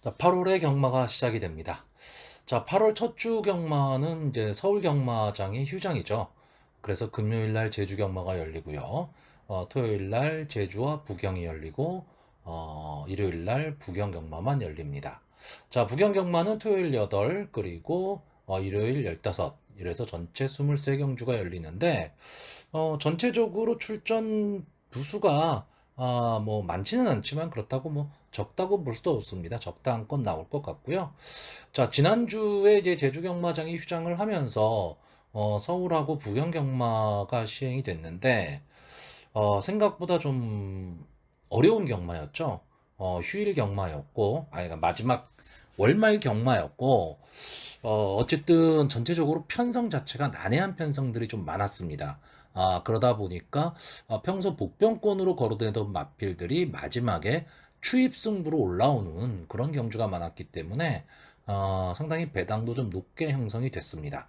자, 8월에 경마가 시작이 됩니다. 자, 8월 첫 주 경마는 이제 서울 경마장이 휴장이죠. 그래서 금요일 날 제주 경마가 열리고요. 토요일 날 제주와 부경이 열리고, 일요일 날 부경 경마만 열립니다. 자, 부경 경마는 토요일 8, 그리고 일요일 15, 이래서 전체 23경주가 열리는데, 전체적으로 출전 부수가 뭐 많지는 않지만 그렇다고 뭐 적다고 볼 수도 없습니다. 적당한 나올 것 같고요. 자, 지난주에 이제 제주 경마장이 휴장을 하면서 서울하고 부경 경마가 시행이 됐는데 생각보다 좀 어려운 경마였죠. 휴일 경마였고, 그러니까 마지막 월말 경마였고, 어쨌든 전체적으로 편성 자체가 난해한 편성들이 좀 많았습니다. 그러다 보니까 평소 복병권으로 거론되던 마필들이 마지막에 추입 승부로 올라오는 그런 경주가 많았기 때문에 상당히 배당도 좀 높게 형성이 됐습니다.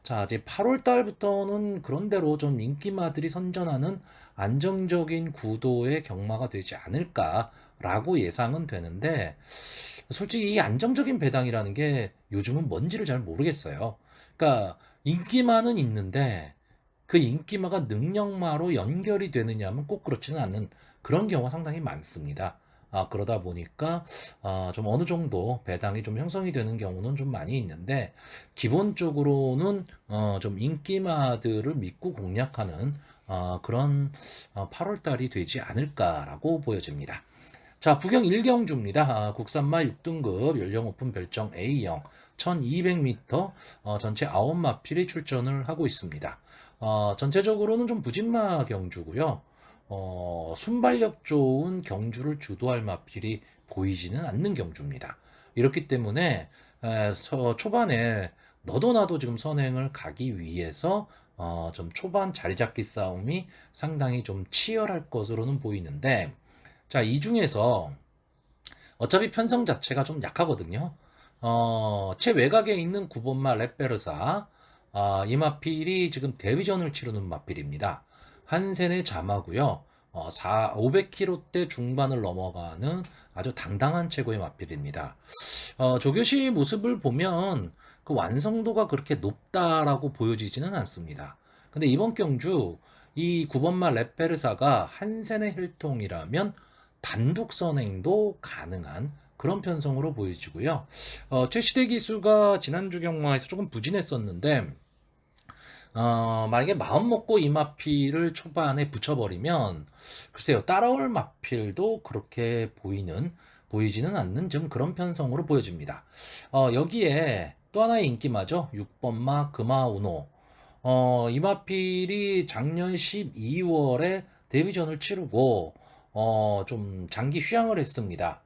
자, 이제 8월 달부터는 그런대로 좀 인기마들이 선전하는 안정적인 구도의 경마가 되지 않을까라고 예상은 되는데, 솔직히 이 안정적인 배당이라는 게 요즘은 뭔지를 잘 모르겠어요. 그러니까 인기마는 있는데 그 인기마가 능력마로 연결이 되느냐면 꼭 그렇지는 않는 그런 경우가 상당히 많습니다. 그러다 보니까 좀 어느 정도 배당이 좀 형성이 되는 경우는 좀 많이 있는데, 기본적으로는 좀 인기마들을 믿고 공략하는 그런 8월 달이 되지 않을까라고 보여집니다. 자, 부경 1경주입니다. 국산마 6등급 연령 오픈 별정 A형 1200m, 전체 9마필이 출전을 하고 있습니다. 전체적으로는 좀 부진마 경주고요. 순발력 좋은 경주를 주도할 마필이 보이지는 않는 경주입니다. 이렇기 때문에 초반에 너도 나도 지금 선행을 가기 위해서 좀 초반 자리 잡기 싸움이 상당히 좀 치열할 것으로는 보이는데, 자, 이 중에서 어차피 편성 자체가 좀 약하거든요. 최외곽에 있는 9번마 렛베르사, 이 마필이 지금 데뷔전을 치르는 마필입니다. 한센의 자마고요. 500kg대 중반을 넘어가는 아주 당당한 최고의 마필입니다. 조교시 모습을 보면 그 완성도가 그렇게 높다라고 보여지지는 않습니다. 근데 이번 경주 이 9번마 렛베르사가 한센의 혈통이라면 단독 선행도 가능한 그런 편성으로 보여지고요. 최시대 기수가 지난주 경마에서 조금 부진했었는데, 만약에 마음 먹고 이 마필을 초반에 붙여버리면, 글쎄요, 따라올 마필도 그렇게 보이지는 않는 좀 그런 편성으로 보여집니다. 여기에 또 하나의 인기마죠. 6번마 금화우노. 이 마필이 작년 12월에 데뷔전을 치르고, 좀 장기 휴양을 했습니다.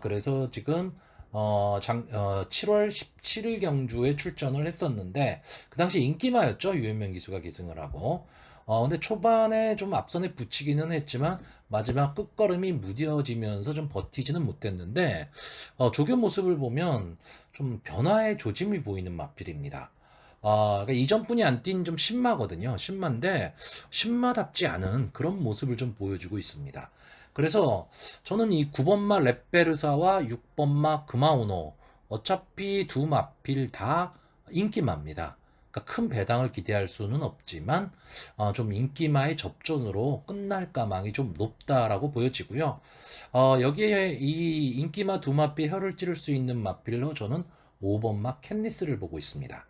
그래서 지금 7월 17일 경주에 출전을 했었는데, 그 당시 인기마였죠. 유현명 기수가 기승을 하고. 근데 초반에 좀 앞선에 붙이기는 했지만 마지막 끝걸음이 무뎌지면서 좀 버티지는 못했는데, 조교 모습을 보면 좀 변화의 조짐이 보이는 마필입니다. 그러니까 이전분이 안 뛴 좀 신마거든요. 신마인데 신마답지 않은 그런 모습을 좀 보여주고 있습니다. 그래서 저는 이 9번마 렛베르사와 6번마 금아우노, 어차피 두 마필 다 인기마입니다. 그러니까 큰 배당을 기대할 수는 없지만 좀 인기마의 접전으로 끝날 가망이 좀 높다라고 보여지고요. 여기에 이 인기마 두 마필 혀를 찌를 수 있는 마필로 저는 5번마 캔니스를 보고 있습니다.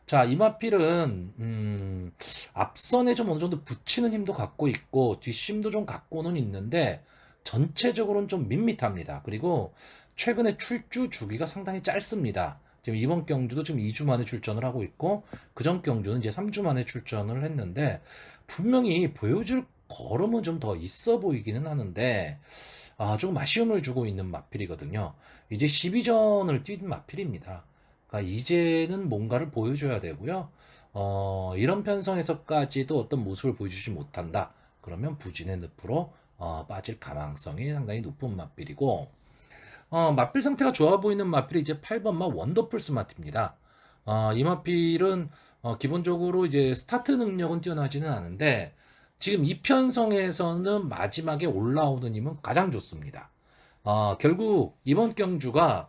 자, 이마필은 앞선에 좀 어느 정도 붙이는 힘도 갖고 있고 뒷심도 좀 갖고는 있는데 전체적으로는 좀 밋밋합니다. 그리고 최근에 출주 주기가 상당히 짧습니다. 지금 이번 경주도 지금 2주 만에 출전을 하고 있고, 그전 경주는 이제 3주 만에 출전을 했는데 분명히 보여줄 걸음은 좀 더 있어 보이기는 하는데 조금 아쉬움을 주고 있는 마필이거든요. 이제 12전을 뛴 마필입니다. 그러니까 이제는 뭔가를 보여줘야 되고요. 이런 편성에서까지도 어떤 모습을 보여주지 못한다. 그러면 부진의 늪으로 빠질 가능성이 상당히 높은 마필이고, 마필 상태가 좋아 보이는 마필이 이제 8번마 원더풀 스마트입니다. 이 마필은 기본적으로 이제 스타트 능력은 뛰어나지는 않은데 지금 이 편성에서는 마지막에 올라오는 힘은 가장 좋습니다. 결국 이번 경주가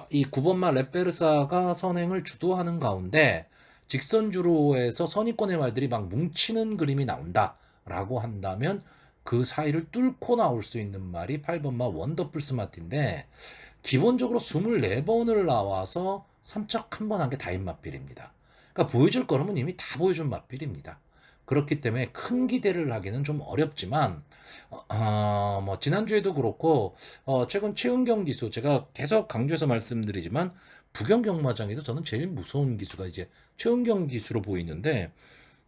이 9번마 렛베르사가 선행을 주도하는 가운데 직선주로에서 선입권의 말들이 막 뭉치는 그림이 나온다라고 한다면 그 사이를 뚫고 나올 수 있는 말이 8번마 원더풀 스마트인데 기본적으로 24번을 나와서 3척 한 번 한 게 다인 맛빌입니다. 그러니까 보여줄 거는 이미 다 보여준 맛빌입니다. 그렇기 때문에 큰 기대를 하기는 좀 어렵지만 뭐 지난주에도 그렇고 최근 최은경 기수 제가 계속 강조해서 말씀드리지만 부경경마장에서 저는 제일 무서운 기수가 이제 최은경 기수로 보이는데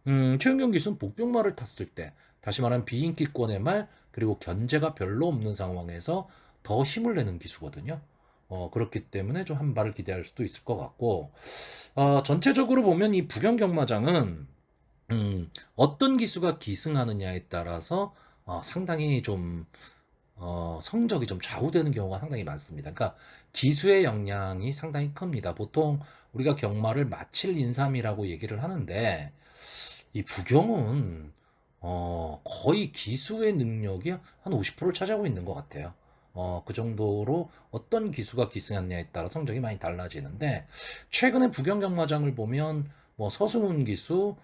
최은경 기수는 복병말을 탔을 때 다시 말하면 비인기권의 말 그리고 견제가 별로 없는 상황에서 더 힘을 내는 기수거든요. 그렇기 때문에 좀 한 발을 기대할 수도 있을 것 같고 전체적으로 보면 이 부경경마장은 어떤 기수가 기승하느냐에 따라서 상당히 좀 성적이 좀 좌우되는 경우가 상당히 많습니다. 그러니까 기수의 영향이 상당히 큽니다. 보통 우리가 경마를 마칠 인삼이라고 얘기를 하는데 이 부경은 거의 기수의 능력이 한 50%를 차지하고 있는 것 같아요. 그 정도로 어떤 기수가 기승하느냐에 따라 성적이 많이 달라지는데 최근에 부경 경마장을 보면 뭐 서승훈 기수,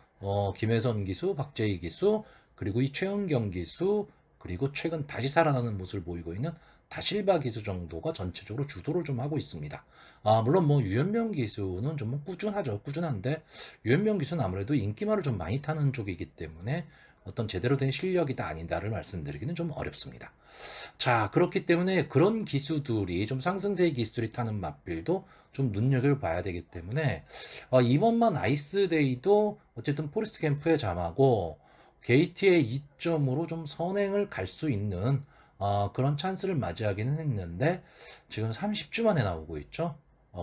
김혜선 기수, 박재희 기수, 그리고 이 최은경 기수, 그리고 최근 다시 살아나는 모습을 보이고 있는 다실바 기수 정도가 전체적으로 주도를 좀 하고 있습니다. 물론 뭐 유현명 기수는 좀 꾸준하죠. 꾸준한데 유현명 기수는 아무래도 인기말을 좀 많이 타는 쪽이기 때문에 어떤 제대로 된 실력이다 아니다를 말씀드리기는 좀 어렵습니다. 자, 그렇기 때문에 그런 기수들이 좀 상승세의 기수들이 타는 맛빌도 좀 눈여겨봐야 되기 때문에 이번만 아이스데이도 어쨌든 포리스트 캠프의 잠하고 게이트의 2점으로 좀 선행을 갈 수 있는 그런 찬스를 맞이하기는 했는데 지금 30주 만에 나오고 있죠.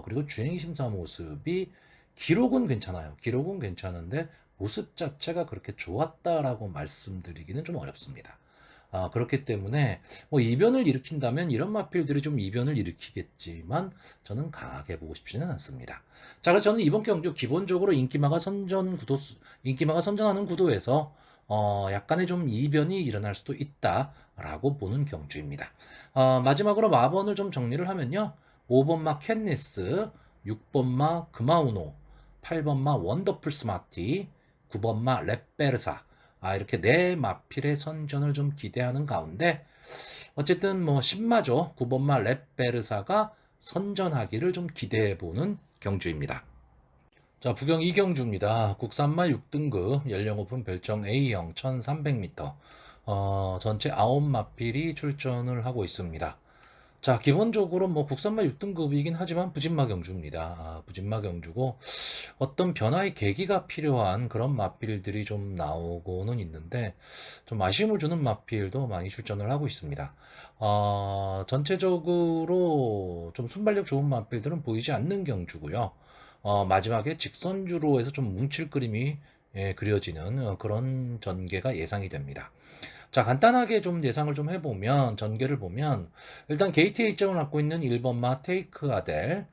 그리고 주행 심사 모습이 기록은 괜찮아요. 기록은 괜찮은데 모습 자체가 그렇게 좋았다라고 말씀드리기는 좀 어렵습니다. 그렇기 때문에 뭐 이변을 일으킨다면 이런 마필들이 좀 이변을 일으키겠지만 저는 강하게 보고 싶지는 않습니다. 자, 그래서 저는 이번 경주 기본적으로 인기마가 선전하는 구도에서 약간의 좀 이변이 일어날 수도 있다라고 보는 경주입니다. 마지막으로 마번을 좀 정리를 하면요. 5번마 캔니스, 6번마 그마우노, 8번마 원더풀 스마티, 9번마 렛베르사, 이렇게 네 마필의 선전을 좀 기대하는 가운데 어쨌든 뭐 10마죠. 9번마 렛베르사가 선전하기를 좀 기대해보는 경주입니다. 자, 부경 이경주입니다. 국산마 6등급 연령 오픈 별정 A형 1300m 전체 9마필이 출전을 하고 있습니다. 자, 기본적으로 뭐 국산마 6등급이긴 하지만 부진마 경주입니다. 부진마 경주고 어떤 변화의 계기가 필요한 그런 마필들이 좀 나오고는 있는데 좀 아쉬움을 주는 마필도 많이 출전을 하고 있습니다. 전체적으로 좀 순발력 좋은 마필들은 보이지 않는 경주고요. 마지막에 직선주로 해서 좀 뭉칠 그림이 그려지는 그런 전개가 예상이 됩니다. 자, 간단하게 좀 예상을 좀 해보면, 전개를 보면, 일단 게이트에 입장을 갖고 있는 1번마 테이크 아델,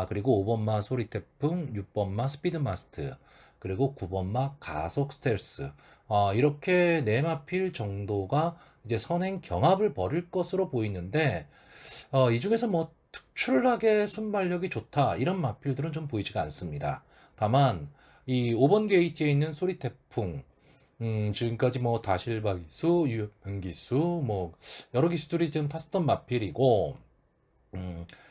그리고 5번마 소리태풍, 6번마 스피드마스트, 그리고 9번마 가속 스텔스, 이렇게 네 마필 정도가 이제 선행 경합을 벌일 것으로 보이는데, 이 중에서 뭐 특출나게 순발력이 좋다, 이런 마필들은 좀 보이지가 않습니다. 다만, 이 5번 게이트에 있는 소리태풍, 지금까지 뭐 다실바 기수, 유현 기수, 뭐 여러 기수들이 지금 탔었던 마필이고,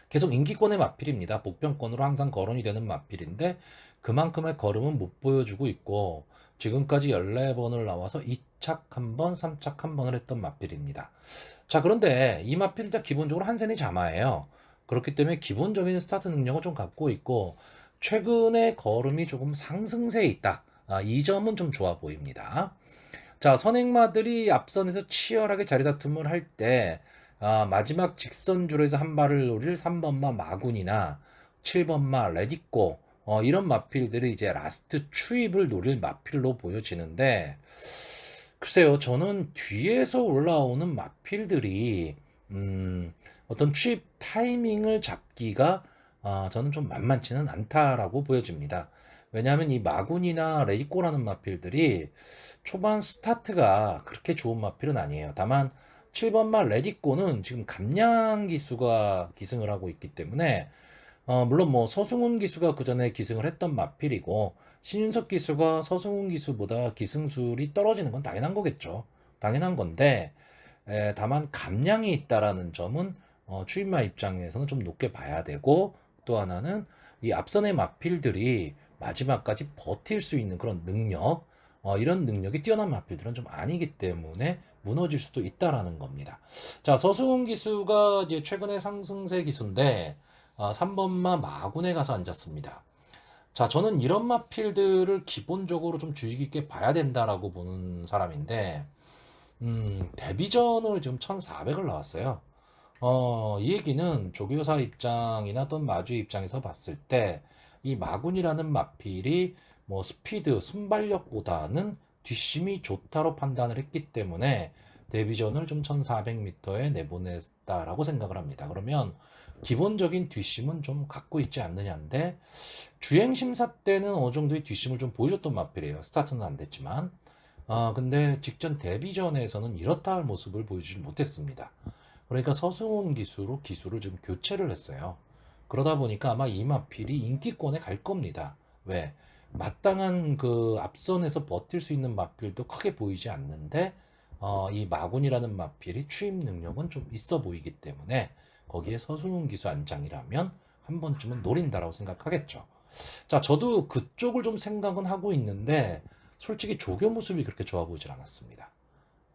계속 인기권의 마필입니다. 복병권으로 항상 거론이 되는 마필인데 그만큼의 걸음은 못 보여주고 있고 지금까지 14번을 나와서 2착 1번, 3착 1번을 했던 마필입니다. 자, 그런데 이 마필은 기본적으로 한센이 자마예요. 그렇기 때문에 기본적인 스타트 능력을 좀 갖고 있고 최근에 걸음이 조금 상승세에 있다. 이 점은 좀 좋아 보입니다. 자, 선행마들이 앞선에서 치열하게 자리다툼을 할 때 마지막 직선주로에서 한 발을 노릴 3번마 마군이나 7번마 레디꼬 이런 마필들이 이제 라스트 추입을 노릴 마필로 보여지는데 글쎄요, 저는 뒤에서 올라오는 마필들이 어떤 추입 타이밍을 잡기가 저는 좀 만만치는 않다라고 보여집니다. 왜냐하면 이 마군이나 레이꼬라는 마필들이 초반 스타트가 그렇게 좋은 마필은 아니에요. 다만 7번마 레디꼬는 지금 감량 기수가 기승을 하고 있기 때문에 물론 뭐 서승훈 기수가 그 전에 기승을 했던 마필이고 신윤석 기수가 서승훈 기수보다 기승술이 떨어지는 건 당연한 거겠죠. 당연한 건데 다만 감량이 있다라는 점은 추임마 입장에서는 좀 높게 봐야 되고, 또 하나는 이 앞선의 마필들이 마지막까지 버틸 수 있는 그런 능력, 이런 능력이 뛰어난 마필들은 좀 아니기 때문에 무너질 수도 있다라는 겁니다. 자, 서승훈 기수가 이제 최근에 상승세 기수인데 3번마 마군에 가서 앉았습니다. 자, 저는 이런 마필들을 기본적으로 좀 주의 깊게 봐야 된다라고 보는 사람인데, 데뷔전을 지금 1400을 나왔어요. 이 얘기는 조교사 입장이나 또는 마주 입장에서 봤을 때, 이 마군이라는 마필이 뭐 스피드, 순발력보다는 뒷심이 좋다로 판단을 했기 때문에 데뷔전을 좀 1400m에 내보냈다라고 생각을 합니다. 그러면 기본적인 뒷심은 좀 갖고 있지 않느냐인데, 주행 심사 때는 어느 정도의 뒷심을 좀 보여줬던 마필이에요. 스타트는 안 됐지만. 근데 직전 데뷔전에서는 이렇다 할 모습을 보여주지 못했습니다. 그러니까 서승훈 기수로 기수를 좀 교체를 했어요. 그러다 보니까 아마 이 마필이 인기권에 갈 겁니다. 왜? 마땅한 그 앞선에서 버틸 수 있는 마필도 크게 보이지 않는데, 이 마군이라는 마필이 추임 능력은 좀 있어 보이기 때문에 거기에 서승훈 기수 안장이라면 한 번쯤은 노린다라고 생각하겠죠. 자, 저도 그쪽을 좀 생각은 하고 있는데 솔직히 조교 모습이 그렇게 좋아 보이질 않았습니다.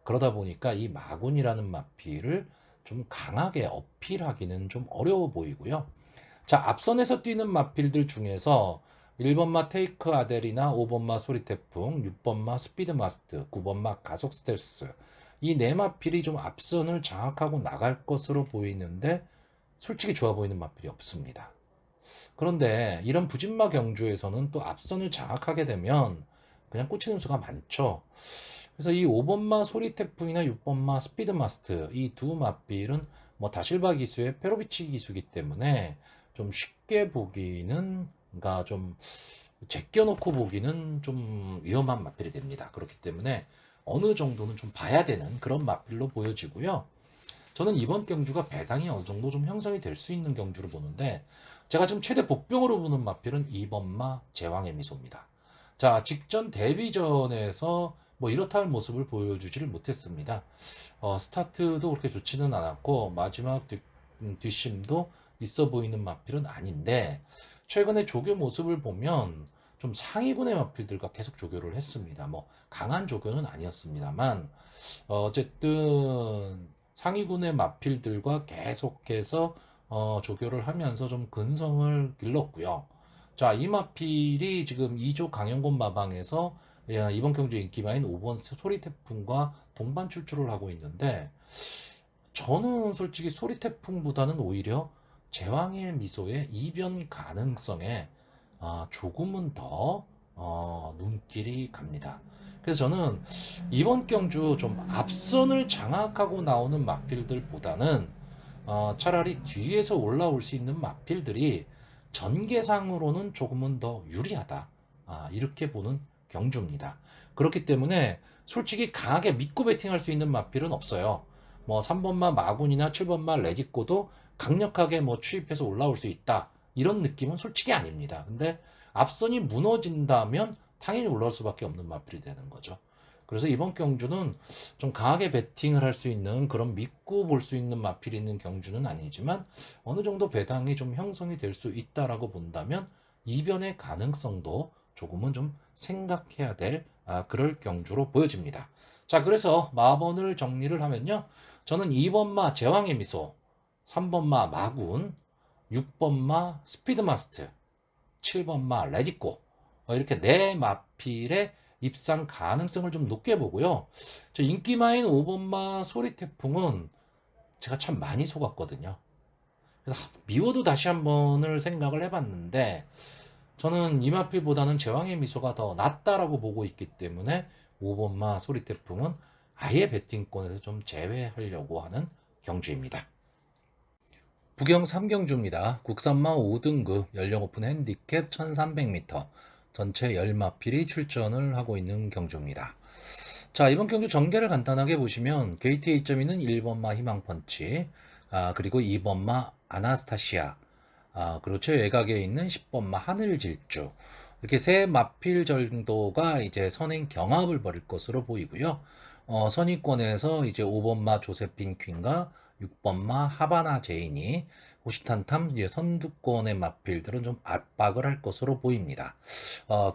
그러다 보니까 이 마군이라는 마필을 좀 강하게 어필하기는 좀 어려워 보이고요. 자, 앞선에서 뛰는 마필들 중에서 1번마 테이크 아델이나 5번마 소리태풍, 6번마 스피드 마스트, 9번마 가속 스텔스, 이 네 마필이 좀 앞선을 장악하고 나갈 것으로 보이는데 솔직히 좋아 보이는 마필이 없습니다. 그런데 이런 부진마 경주에서는 또 앞선을 장악하게 되면 그냥 꽂히는 수가 많죠. 그래서 이 5번마 소리태풍이나 6번마 스피드마스트, 이 두 마필은 뭐 다실바 기수의 페로비치 기수기 때문에 좀 쉽게 보기는, 그러니까 좀 제껴놓고 보기는 좀 위험한 마필이 됩니다. 그렇기 때문에 어느 정도는 좀 봐야 되는 그런 마필로 보여지고요. 저는 이번 경주가 배당이 어느 정도 좀 형성이 될 수 있는 경주로 보는데, 제가 지금 최대 복병으로 보는 마필은 2번마 제왕의 미소입니다. 자, 직전 데뷔전에서 뭐 이렇다 할 모습을 보여주지를 못했습니다. 스타트도 그렇게 좋지는 않았고 마지막 뒷심도 있어 보이는 마필은 아닌데, 최근에 조교 모습을 보면 좀 상위군의 마필들과 계속 조교를 했습니다. 뭐 강한 조교는 아니었습니다만 어쨌든 상위군의 마필들과 계속해서 조교를 하면서 좀 근성을 길렀고요. 자, 이 마필이 지금 2조 강영곤 마방에서 이번 경주 인기마인 5번 소리태풍과 동반 출출을 하고 있는데, 저는 솔직히 소리태풍보다는 오히려 제왕의 미소의 이변 가능성에 조금은 더 눈길이 갑니다. 그래서 저는 이번 경주 좀 앞선을 장악하고 나오는 마필들보다는 차라리 뒤에서 올라올 수 있는 마필들이 전개상으로는 조금은 더 유리하다. 이렇게 보는 경주입니다. 그렇기 때문에 솔직히 강하게 믿고 배팅할 수 있는 마필은 없어요. 뭐 3번마 마군이나 7번마 레디꼬도 강력하게 뭐 추입해서 올라올 수 있다, 이런 느낌은 솔직히 아닙니다. 근데 앞선이 무너진다면 당연히 올라올 수밖에 없는 마필이 되는 거죠. 그래서 이번 경주는 좀 강하게 배팅을 할 수 있는 그런 믿고 볼 수 있는 마필이 있는 경주는 아니지만 어느 정도 배당이 좀 형성이 될 수 있다라고 본다면 이변의 가능성도 조금은 좀 생각해야 될 그럴 경주로 보여집니다. 자, 그래서 마번을 정리를 하면요, 저는 2번마 제왕의 미소, 3번마 마군, 6번마 스피드마스트, 7번마 레디꼬, 이렇게 네 마필의 입상 가능성을 좀 높게 보고요. 저 인기마인 5번마 소리태풍은 제가 참 많이 속았거든요. 그래서 미워도 다시 한번을 생각을 해봤는데, 저는 이 마필보다는 제왕의 미소가 더 낫다라고 보고 있기 때문에 5번마 소리태풍은 아예 배팅권에서 좀 제외하려고 하는 경주입니다. 부경 3경주입니다. 국산마 5등급 연령 오픈 핸디캡 1300m 전체 10마필이 출전을 하고 있는 경주입니다. 자, 이번 경주 전개를 간단하게 보시면 게이트 A점이는 1번마 희망펀치, 그리고 2번마 아나스타시아, 그리고 최외곽에 있는 10번마 하늘질주, 이렇게 세 마필 정도가 이제 선행 경합을 벌일 것으로 보이고요. 선의권에서 이제 5번마 조세핀 퀸과 6번마 하바나 제인이 호시탄탐 이제 선두권의 마필들은 좀 압박을 할 것으로 보입니다.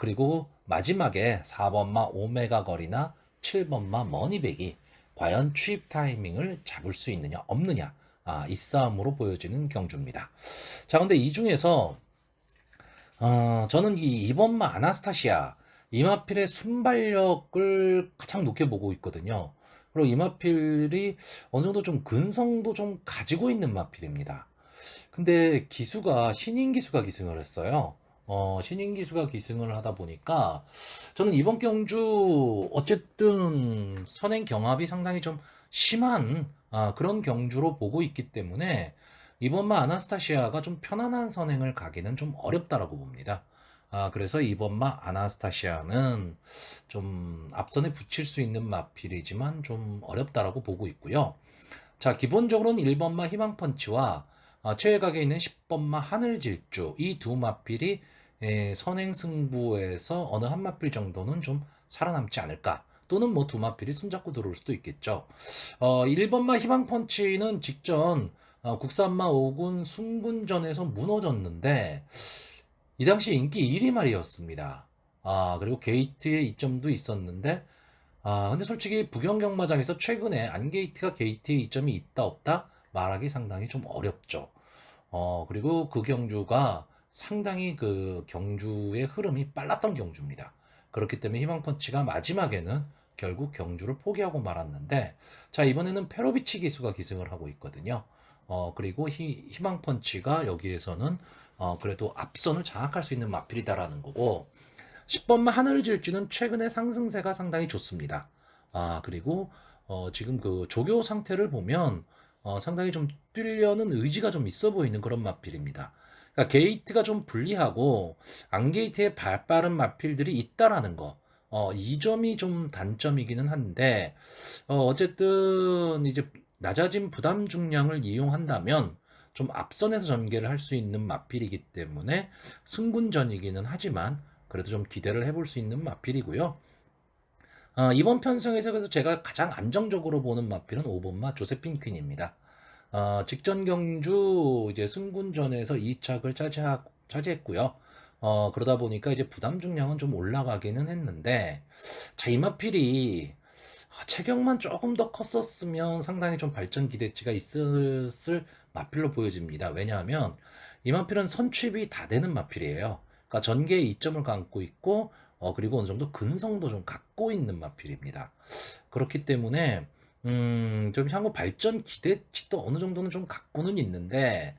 그리고 마지막에 4번마 오메가 거리나 7번마 머니백이 과연 취입 타이밍을 잡을 수 있느냐 없느냐, 이 싸움으로 보여지는 경주입니다. 자, 근데 이 중에서 저는 이 2번마 아나스타시아 이마필의 순발력을 가장 높게 보고 있거든요. 그리고 이마필이 어느 정도 좀 근성도 좀 가지고 있는 마필입니다. 근데 기수가 신인 기수가 기승을 했어요. 신인 기수가 기승을 하다 보니까 저는 이번 경주 어쨌든 선행 경합이 상당히 좀 심한 그런 경주로 보고 있기 때문에 이번마 아나스타시아가 좀 편안한 선행을 가기는 좀 어렵다라고 봅니다. 그래서 이번마 아나스타시아는 좀 앞선에 붙일 수 있는 마필이지만 좀 어렵다라고 보고 있고요. 자, 기본적으로는 1번마 희망펀치와 최애각에 있는 10번마 하늘질주 이 두 마필이 선행 승부에서 어느 한 마필 정도는 좀 살아남지 않을까, 또는 뭐 두 마필이 손잡고 들어올 수도 있겠죠. 1번마 희망펀치는 직전 국산마 5군 순군전에서 무너졌는데 이 당시 인기 1위 말이었습니다. 그리고 게이트에 이점도 있었는데 근데 솔직히 부경경마장에서 최근에 안게이트가 게이트에 이점이 있다 없다 말하기 상당히 좀 어렵죠. 그리고 그 경주가 상당히 그 경주의 흐름이 빨랐던 경주입니다. 그렇기 때문에 희망펀치가 마지막에는 결국 경주를 포기하고 말았는데, 자, 이번에는 페로비치 기수가 기승을 하고 있거든요. 그리고 희망펀치가 여기에서는 그래도 앞선을 장악할 수 있는 마필이다라는 거고, 10번마 하늘질주는 최근에 상승세가 상당히 좋습니다. 그리고 지금 그 조교 상태를 보면 상당히 좀 뛰려는 의지가 좀 있어 보이는 그런 마필입니다. 그러니까 게이트가 좀 불리하고 안게이트에 발 빠른 마필들이 있다라는 거. 이 점이 좀 단점이기는 한데 어쨌든 이제 낮아진 부담 중량을 이용한다면 좀 앞선에서 전개를 할 수 있는 마필이기 때문에 승군전이기는 하지만 그래도 좀 기대를 해볼 수 있는 마필이고요. 이번 편성에서 그래서 제가 가장 안정적으로 보는 마필은 5번마 조세핀 퀸입니다. 직전 경주 이제 승군전에서 2착을 차지했고요. 그러다 보니까 이제 부담 중량은 좀 올라가기는 했는데, 자, 이 마필이 체격만 조금 더 컸었으면 상당히 좀 발전 기대치가 있었을 마필로 보여집니다. 왜냐하면 이 마필은 선취입이 다 되는 마필이에요. 그러니까 전개에 이점을 갖고 있고, 그리고 어느 정도 근성도 좀 갖고 있는 마필입니다. 그렇기 때문에 좀 향후 발전 기대치도 어느 정도는 좀 갖고는 있는데,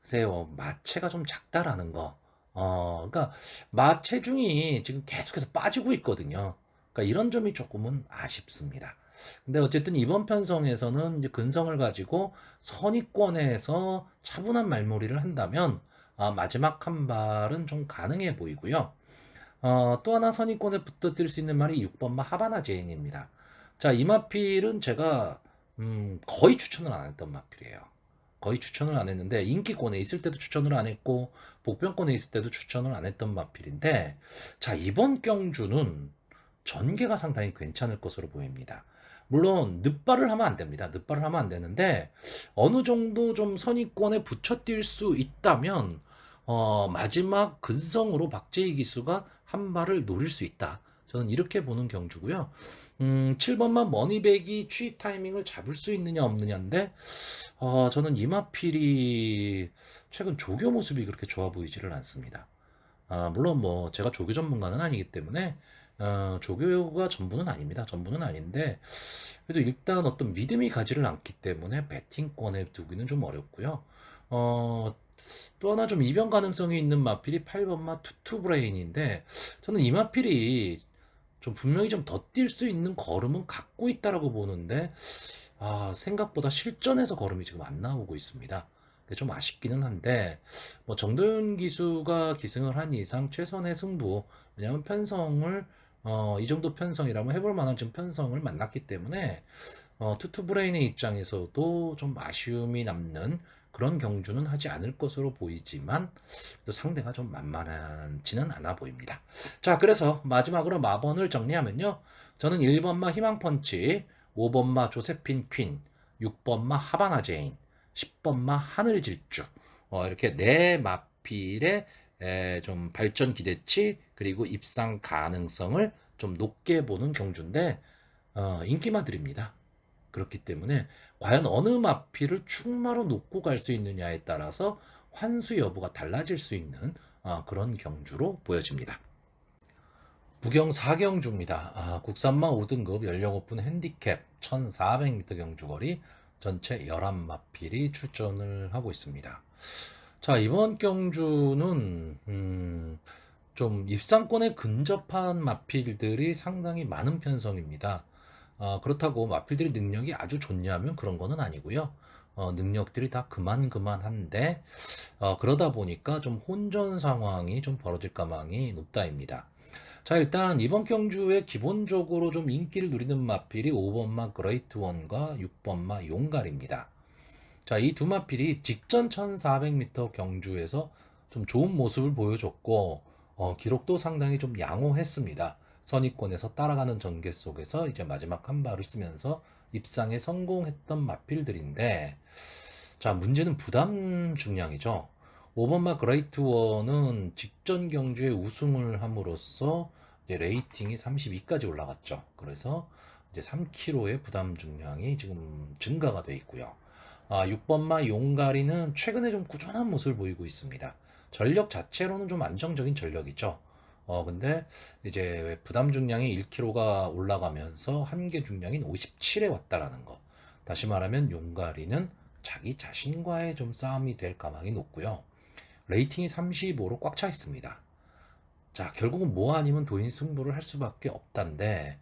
글쎄요, 마체가 좀 작다라는 거. 그러니까 마체중이 지금 계속해서 빠지고 있거든요. 그러니까 이런 점이 조금은 아쉽습니다. 근데 어쨌든 이번 편성에서는 이제 근성을 가지고 선의권에서 차분한 말놀이를 한다면 마지막 한 발은 좀 가능해 보이고요. 또 하나 선의권에 붙어들 수 있는 말이 6번마 하바나 제인입니다. 자, 이 마필은 제가 거의 추천을 안 했던 마필이에요. 거의 추천을 안 했는데 인기권에 있을 때도 추천을 안 했고 복병권에 있을 때도 추천을 안 했던 마필인데, 자, 이번 경주는 전개가 상당히 괜찮을 것으로 보입니다. 물론 늦발을 하면 안 됩니다. 늦발을 하면 안 되는데 어느 정도 좀 선의권에 붙여 뛸 수 있다면 마지막 근성으로 박재희 기수가 한 발을 노릴 수 있다. 저는 이렇게 보는 경주고요. 7번만 머니백이 취입 타이밍을 잡을 수 있느냐 없느냐인데 저는 이마필이 최근 조교 모습이 그렇게 좋아 보이지를 않습니다. 물론 뭐 제가 조교 전문가는 아니기 때문에 조교가 전부는 아닙니다. 전부는 아닌데 그래도 일단 어떤 믿음이 가지를 않기 때문에 배팅권에 두기는 좀 어렵고요. 또 하나 좀 이변 가능성이 있는 마필이 8번마 투투브레인인데 저는 이 마필이 좀 분명히 좀 더 뛸 수 있는 걸음은 갖고 있다라고 보는데 생각보다 실전에서 걸음이 지금 안 나오고 있습니다. 좀 아쉽기는 한데 뭐 정도윤 기수가 기승을 한 이상 최선의 승부, 왜냐하면 편성을 이 정도 편성이라면 해볼 만한 좀 편성을 만났기 때문에 투투브레인의 입장에서도 좀 아쉬움이 남는 그런 경주는 하지 않을 것으로 보이지만 또 상대가 좀 만만하지는 않아 보입니다. 자, 그래서 마지막으로 마번을 정리하면요. 저는 1번마 희망펀치, 5번마 조세핀 퀸, 6번마 하바나 제인, 10번마 하늘질주 이렇게 네 마필의 좀 발전 기대치 그리고 입상 가능성을 좀 높게 보는 경주인데 인기마들입니다. 그렇기 때문에 과연 어느 마필을 충마로 놓고 갈 수 있느냐에 따라서 환수 여부가 달라질 수 있는 그런 경주로 보여집니다. 부경 4경주입니다. 국산마 5등급 연령 오픈 핸디캡 1400m 경주거리 전체 11마필이 출전을 하고 있습니다. 자, 이번 경주는 좀 입상권에 근접한 마필들이 상당히 많은 편성입니다. 그렇다고 마필들이 능력이 아주 좋냐면 그런 거는 아니고요. 능력들이 다 그만한데 그러다 보니까 좀 혼전 상황이 좀 벌어질 가망이 높다입니다. 자, 일단 이번 경주에 기본적으로 좀 인기를 누리는 마필이 5번마 그레이트 원과 6번마 용갈입니다. 자, 이 두 마필이 직전 1400m 경주에서 좀 좋은 모습을 보여줬고 기록도 상당히 좀 양호했습니다. 선입권에서 따라가는 전개 속에서 이제 마지막 한 발을 쓰면서 입상에 성공했던 마필들인데, 자, 문제는 부담 중량이죠. 5번마 그레이트 원은 직전 경주에 우승을 함으로써 이제 레이팅이 32까지 올라갔죠. 그래서 이제 3kg의 부담 중량이 지금 증가가 돼 있고요. 6번마 용가리는 최근에 좀 꾸준한 모습을 보이고 있습니다. 전력 자체로는 좀 안정적인 전력이죠. 근데 이제 부담 중량이 1kg가 올라가면서 한계 중량인 57에 왔다라는 거. 다시 말하면 용가리는 자기 자신과의 좀 싸움이 될 가망이 높고요. 레이팅이 35로 꽉 차 있습니다. 자, 결국은 뭐 아니면 도인 승부를 할 수밖에 없단데,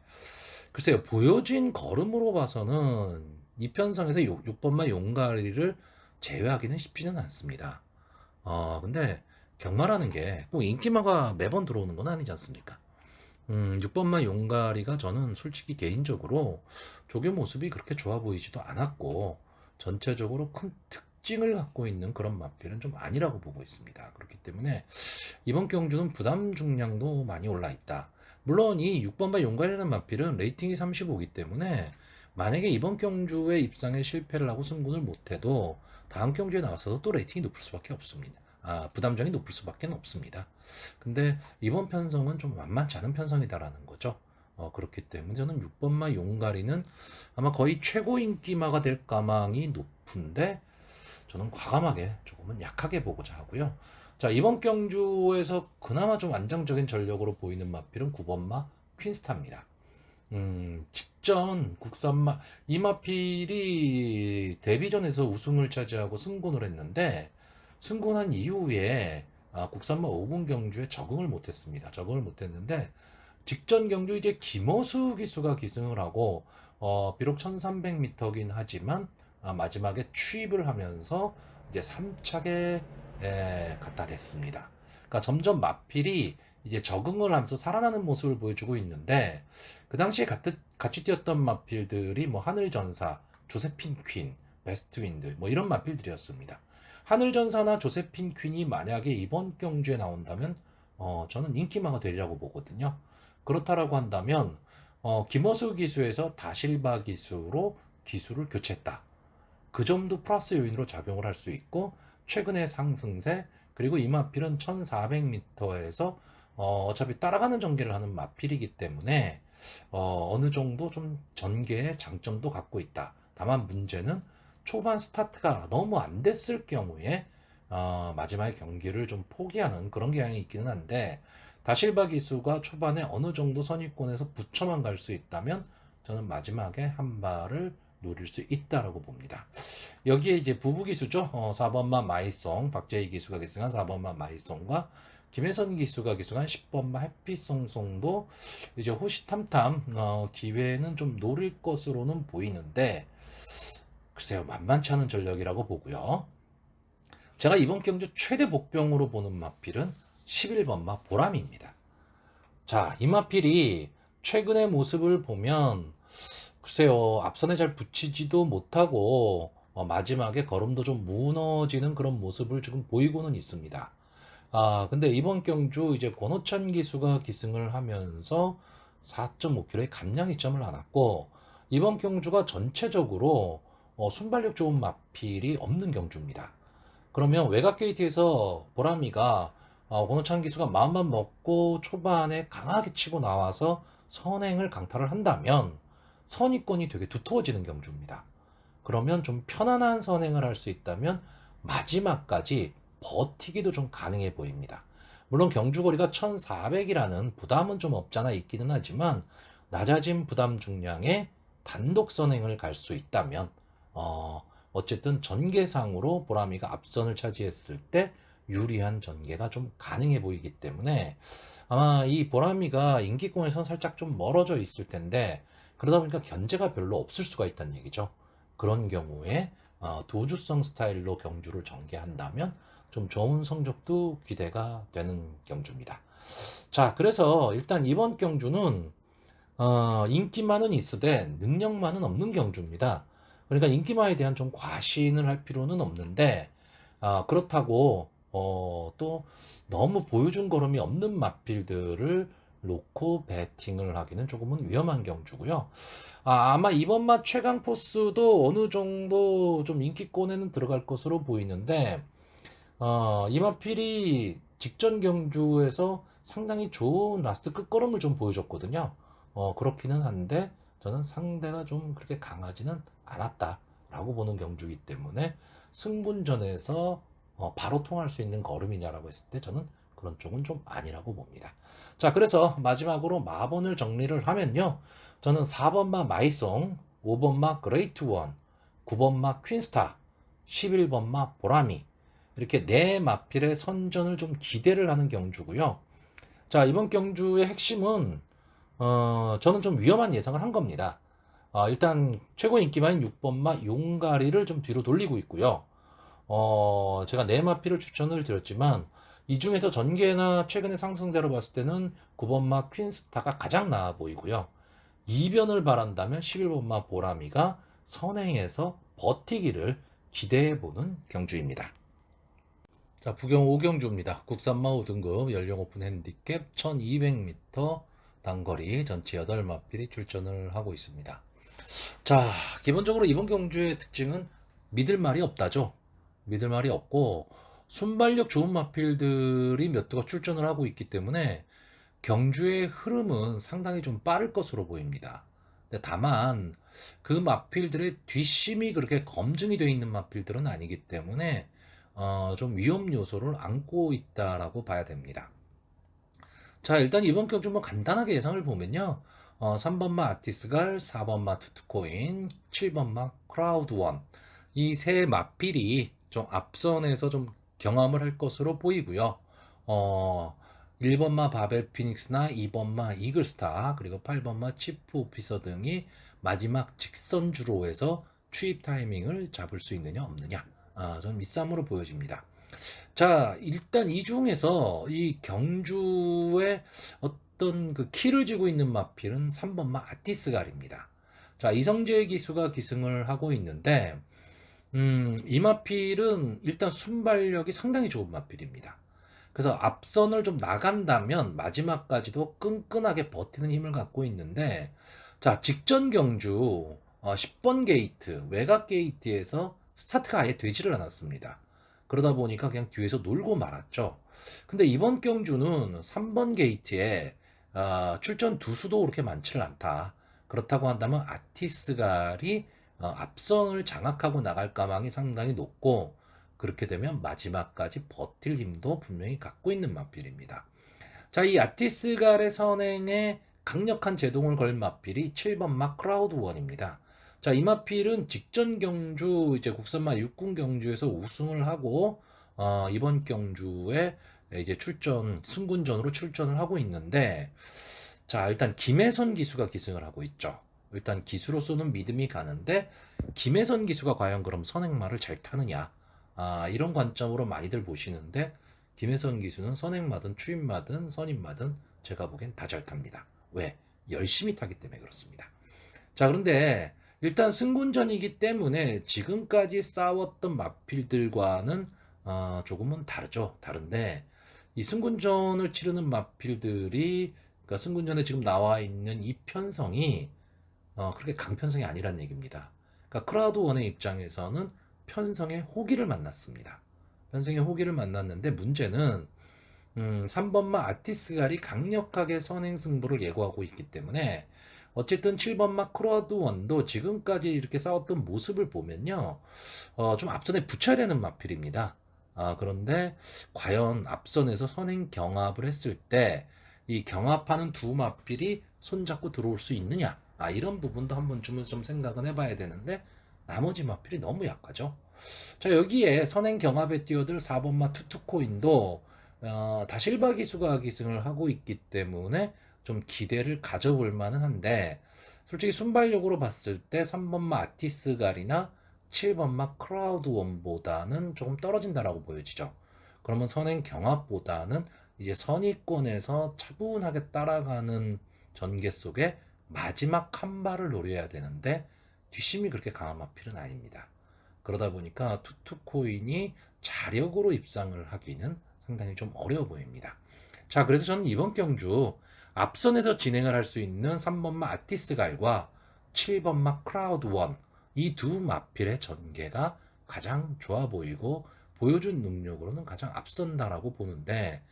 글쎄요, 보여진 걸음으로 봐서는 이 편성에서 6번마 용가리를 제외하기는 쉽지는 않습니다. 근데 경마라는 게 꼭 인기마가 매번 들어오는 건 아니지 않습니까? 6번마 용가리가 저는 솔직히 개인적으로 조교 모습이 그렇게 좋아 보이지도 않았고, 전체적으로 큰 특징을 갖고 있는 그런 마필은 좀 아니라고 보고 있습니다. 그렇기 때문에 이번 경주는 부담 중량도 많이 올라 있다. 물론 이 6번바 용가리라는 마필은 레이팅이 35이기 때문에 만약에 이번 경주에 입상에 실패를 하고 승군을 못해도 다음 경주에 나와서도 또 레이팅이 높을 수밖에 없습니다. 부담점이 높을 수밖에 없습니다. 근데 이번 편성은 좀 만만치 않은 편성이다라는 거죠. 그렇기 때문에 저는 6번마 용가리는 아마 거의 최고 인기마가 될 가망이 높은데 저는 과감하게 조금은 약하게 보고자 하고요. 자, 이번 경주에서 그나마 좀 안정적인 전력으로 보이는 마필은 9번마 퀸스타입니다. 직전 국산마 이 마필이 데뷔전에서 우승을 차지하고 승군을 했는데 승군한 이후에 국산마 5군 경주에 적응을 못했습니다. 적응을 못했는데 직전 경주 이제 김어수 기수가 기승을 하고 비록 1300m긴 하지만 마지막에 추입을 하면서 이제 3착에 갖다 댔습니다. 그러니까 점점 마필이 이제 적응을 하면서 살아나는 모습을 보여주고 있는데 그 당시에 같이 뛰었던 마필들이 뭐 하늘전사, 조세핀 퀸, 베스트윈드 뭐 이런 마필들이었습니다. 하늘전사나 조세핀 퀸이 만약에 이번 경주에 나온다면 저는 인기마가 되리라고 보거든요. 그렇다라고 한다면 김어수 기수에서 다실바 기수로 기수를 교체했다. 그 점도 플러스 요인으로 작용을 할 수 있고 최근의 상승세 그리고 이 마필은 1400m에서 어차피 따라가는 전개를 하는 마필이기 때문에 어느 정도 좀 전개의 장점도 갖고 있다. 다만 문제는 초반 스타트가 너무 안 됐을 경우에 마지막에 경기를 좀 포기하는 그런 경향이 있기는 한데 다실바 기수가 초반에 어느 정도 선입권에서 붙여만 갈 수 있다면 저는 마지막에 한 발을 노릴 수 있다라고 봅니다. 여기에 이제 부부 기수죠. 4번마 마이송, 박재희 기수가 기승한 4번마 마이송과 김혜선 기수가 기승한 10번마 해피송송도 이제 호시탐탐 기회는 좀 노릴 것으로는 보이는데 글쎄요, 만만치 않은 전력이라고 보고요. 제가 이번 경주 최대 복병으로 보는 마필은 11번마 보람입니다. 자, 이마필이 최근의 모습을 보면 글쎄요, 앞선에 잘 붙이지도 못하고 마지막에 걸음도 좀 무너지는 그런 모습을 지금 보이고는 있습니다. 근데 이번 경주 이제 권호찬 기수가 기승을 하면서 4.5kg의 감량 이점을 안았고 이번 경주가 전체적으로 순발력 좋은 마필이 없는 경주입니다. 그러면 외곽 게이트에서 보람이가 권호찬 기수가 마음만 먹고 초반에 강하게 치고 나와서 선행을 강탈을 한다면 선입권이 되게 두터워지는 경주입니다. 그러면 좀 편안한 선행을 할 수 있다면 마지막까지 버티기도 좀 가능해 보입니다. 물론 경주거리가 1400이라는 부담은 좀 없잖아 있기는 하지만 낮아진 부담 중량의 단독 선행을 갈 수 있다면 어쨌든 전개상으로 보람이가 앞선을 차지했을 때 유리한 전개가 좀 가능해 보이기 때문에 아마 이 보람이가 인기권에서 살짝 좀 멀어져 있을 텐데 그러다 보니까 견제가 별로 없을 수가 있다는 얘기죠. 그런 경우에 도주성 스타일로 경주를 전개한다면 좀 좋은 성적도 기대가 되는 경주입니다. 자, 그래서 일단 이번 경주는 인기만은 있으되 능력만은 없는 경주입니다. 그러니까 인기만에 대한 좀 과신을 할 필요는 없는데 그렇다고 또 너무 보여준 걸음이 없는 마필들을 놓고 배팅을 하기는 조금은 위험한 경주고요. 아마 이번 맛 최강 포스도 어느 정도 좀 인기권에는 들어갈 것으로 보이는데 이마필이 직전 경주에서 상당히 좋은 라스트 끝걸음을 좀 보여줬거든요. 그렇기는 한데 저는 상대가 좀 그렇게 강하지는 않았다라고 보는 경주이기 때문에 승분전에서 바로 통할 수 있는 걸음이냐라고 했을 때 저는 그런 쪽은 좀 아니라고 봅니다. 자, 그래서 마지막으로 마번을 정리를 하면요. 저는 4번마 마이송, 5번마 그레이트 원, 9번마 퀸스타, 11번마 보라미 이렇게 네 마필의 선전을 좀 기대를 하는 경주고요. 자, 이번 경주의 핵심은 저는 좀 위험한 예상을 한 겁니다. 일단 최고 인기만인 6번마 용가리를 좀 뒤로 돌리고 있고요. 제가 네 마필을 추천을 드렸지만 이 중에서 전개나 최근의 상승세로 봤을 때는 9번마 퀸스타가 가장 나아 보이고요. 이변을 바란다면 11번마 보라미가 선행해서 버티기를 기대해보는 경주입니다. 자, 부경 5경주입니다. 국산마 5등급 연령 오픈 핸디캡 1200m 단거리 전체 8마필이 출전을 하고 있습니다. 자, 기본적으로 이번 경주의 특징은 믿을 말이 없다죠. 믿을 말이 없고 순발력 좋은 마필들이 몇 두가 출전을 하고 있기 때문에 경주의 흐름은 상당히 좀 빠를 것으로 보입니다. 근데 다만 그 마필들의 뒷심이 그렇게 검증이 되어 있는 마필들은 아니기 때문에 좀 위험 요소를 안고 있다라고 봐야 됩니다. 자, 일단 이번 경주 뭐 간단하게 예상을 보면요. 3번마 아티스갈, 4번마 투투코인, 7번마 크라우드원 이 세 마필이 좀 앞선에서 좀 경험을 할 것으로 보이고요. 1번마 바벨 피닉스나 2번마 이글스타 그리고 8번마 치프 오피서 등이 마지막 직선주로에서 추입 타이밍을 잡을 수 있느냐 없느냐 전 밑싸움으로 보여집니다. 자, 일단 이 중에서 이 경주의 어떤 그 키를 쥐고 있는 마필은 3번마 아티스갈입니다. 자, 이성재 기수가 기승을 하고 있는데 이 마필은 일단 순발력이 상당히 좋은 마필입니다. 그래서 앞선을 좀 나간다면 마지막까지도 끈끈하게 버티는 힘을 갖고 있는데 자, 직전 경주 10번 게이트 외곽 게이트에서 스타트가 아예 되지를 않았습니다. 그러다 보니까 그냥 뒤에서 놀고 말았죠. 근데 이번 경주는 3번 게이트에 출전 두수도 그렇게 많지를 않다. 그렇다고 한다면 아티스갈이 앞선을 장악하고 나갈 가망이 상당히 높고 그렇게 되면 마지막까지 버틸 힘도 분명히 갖고 있는 마필입니다. 자, 이 아티스갈의 선행에 강력한 제동을 걸 마필이 7번 마 크라우드원입니다. 자, 이 마필은 직전 경주 이제 국산마 6군 경주에서 우승을 하고 이번 경주에 이제 출전 승군전으로 출전을 하고 있는데 자, 일단 김혜선 기수가 기승을 하고 있죠. 일단 기수로서는 믿음이 가는데 김혜선 기수가 과연 그럼 선행마를 잘 타느냐 이런 관점으로 많이들 보시는데 김혜선 기수는 선행마든 추임마든 선임마든 제가 보기엔 다 잘 탑니다. 왜? 열심히 타기 때문에 그렇습니다. 자, 그런데 일단 승군전이기 때문에 지금까지 싸웠던 마필들과는 조금은 다르죠. 다른데 이 승군전을 치르는 마필들이, 그러니까 승군전에 지금 나와 있는 이 편성이 그렇게 강편성이 아니란 얘기입니다. 그러니까 크라우드 원의 입장에서는 편성의 호기를 만났습니다. 편성의 호기를 만났는데 문제는 3번마 아티스갈이 강력하게 선행 승부를 예고하고 있기 때문에 어쨌든 7번마 크라우드 원도 지금까지 이렇게 싸웠던 모습을 보면요, 좀 앞선에 붙여야 되는 마필입니다. 그런데 과연 앞선에서 선행 경합을 했을 때 이 경합하는 두 마필이 손잡고 들어올 수 있느냐? 이런 부분도 한 번쯤은 좀 생각은 해봐야 되는데 나머지 마필이 너무 약하죠. 자, 여기에 선행 경합에 뛰어들 4번마 투투코인도 다실바 기수가 기승을 하고 있기 때문에 좀 기대를 가져볼 만은 한데, 솔직히 순발력으로 봤을 때 3번마 아티스갈이나 7번마 크라우드원보다는 조금 떨어진다라고 보여지죠. 그러면 선행 경합보다는 이제 선의권에서 차분하게 따라가는 전개 속에 마지막 한 발을 노려야 되는데 뒷심이 그렇게 강한 마필은 아닙니다. 그러다 보니까 투투코인이 자력으로 입상을 하기는 상당히 좀 어려워 보입니다. 자, 그래서 저는 이번 경주 앞선에서 진행을 할 수 있는 3번마 아티스갈과 7번마 크라우드원, 이 두 마필의 전개가 가장 좋아 보이고 보여준 능력으로는 가장 앞선다라고 보는데,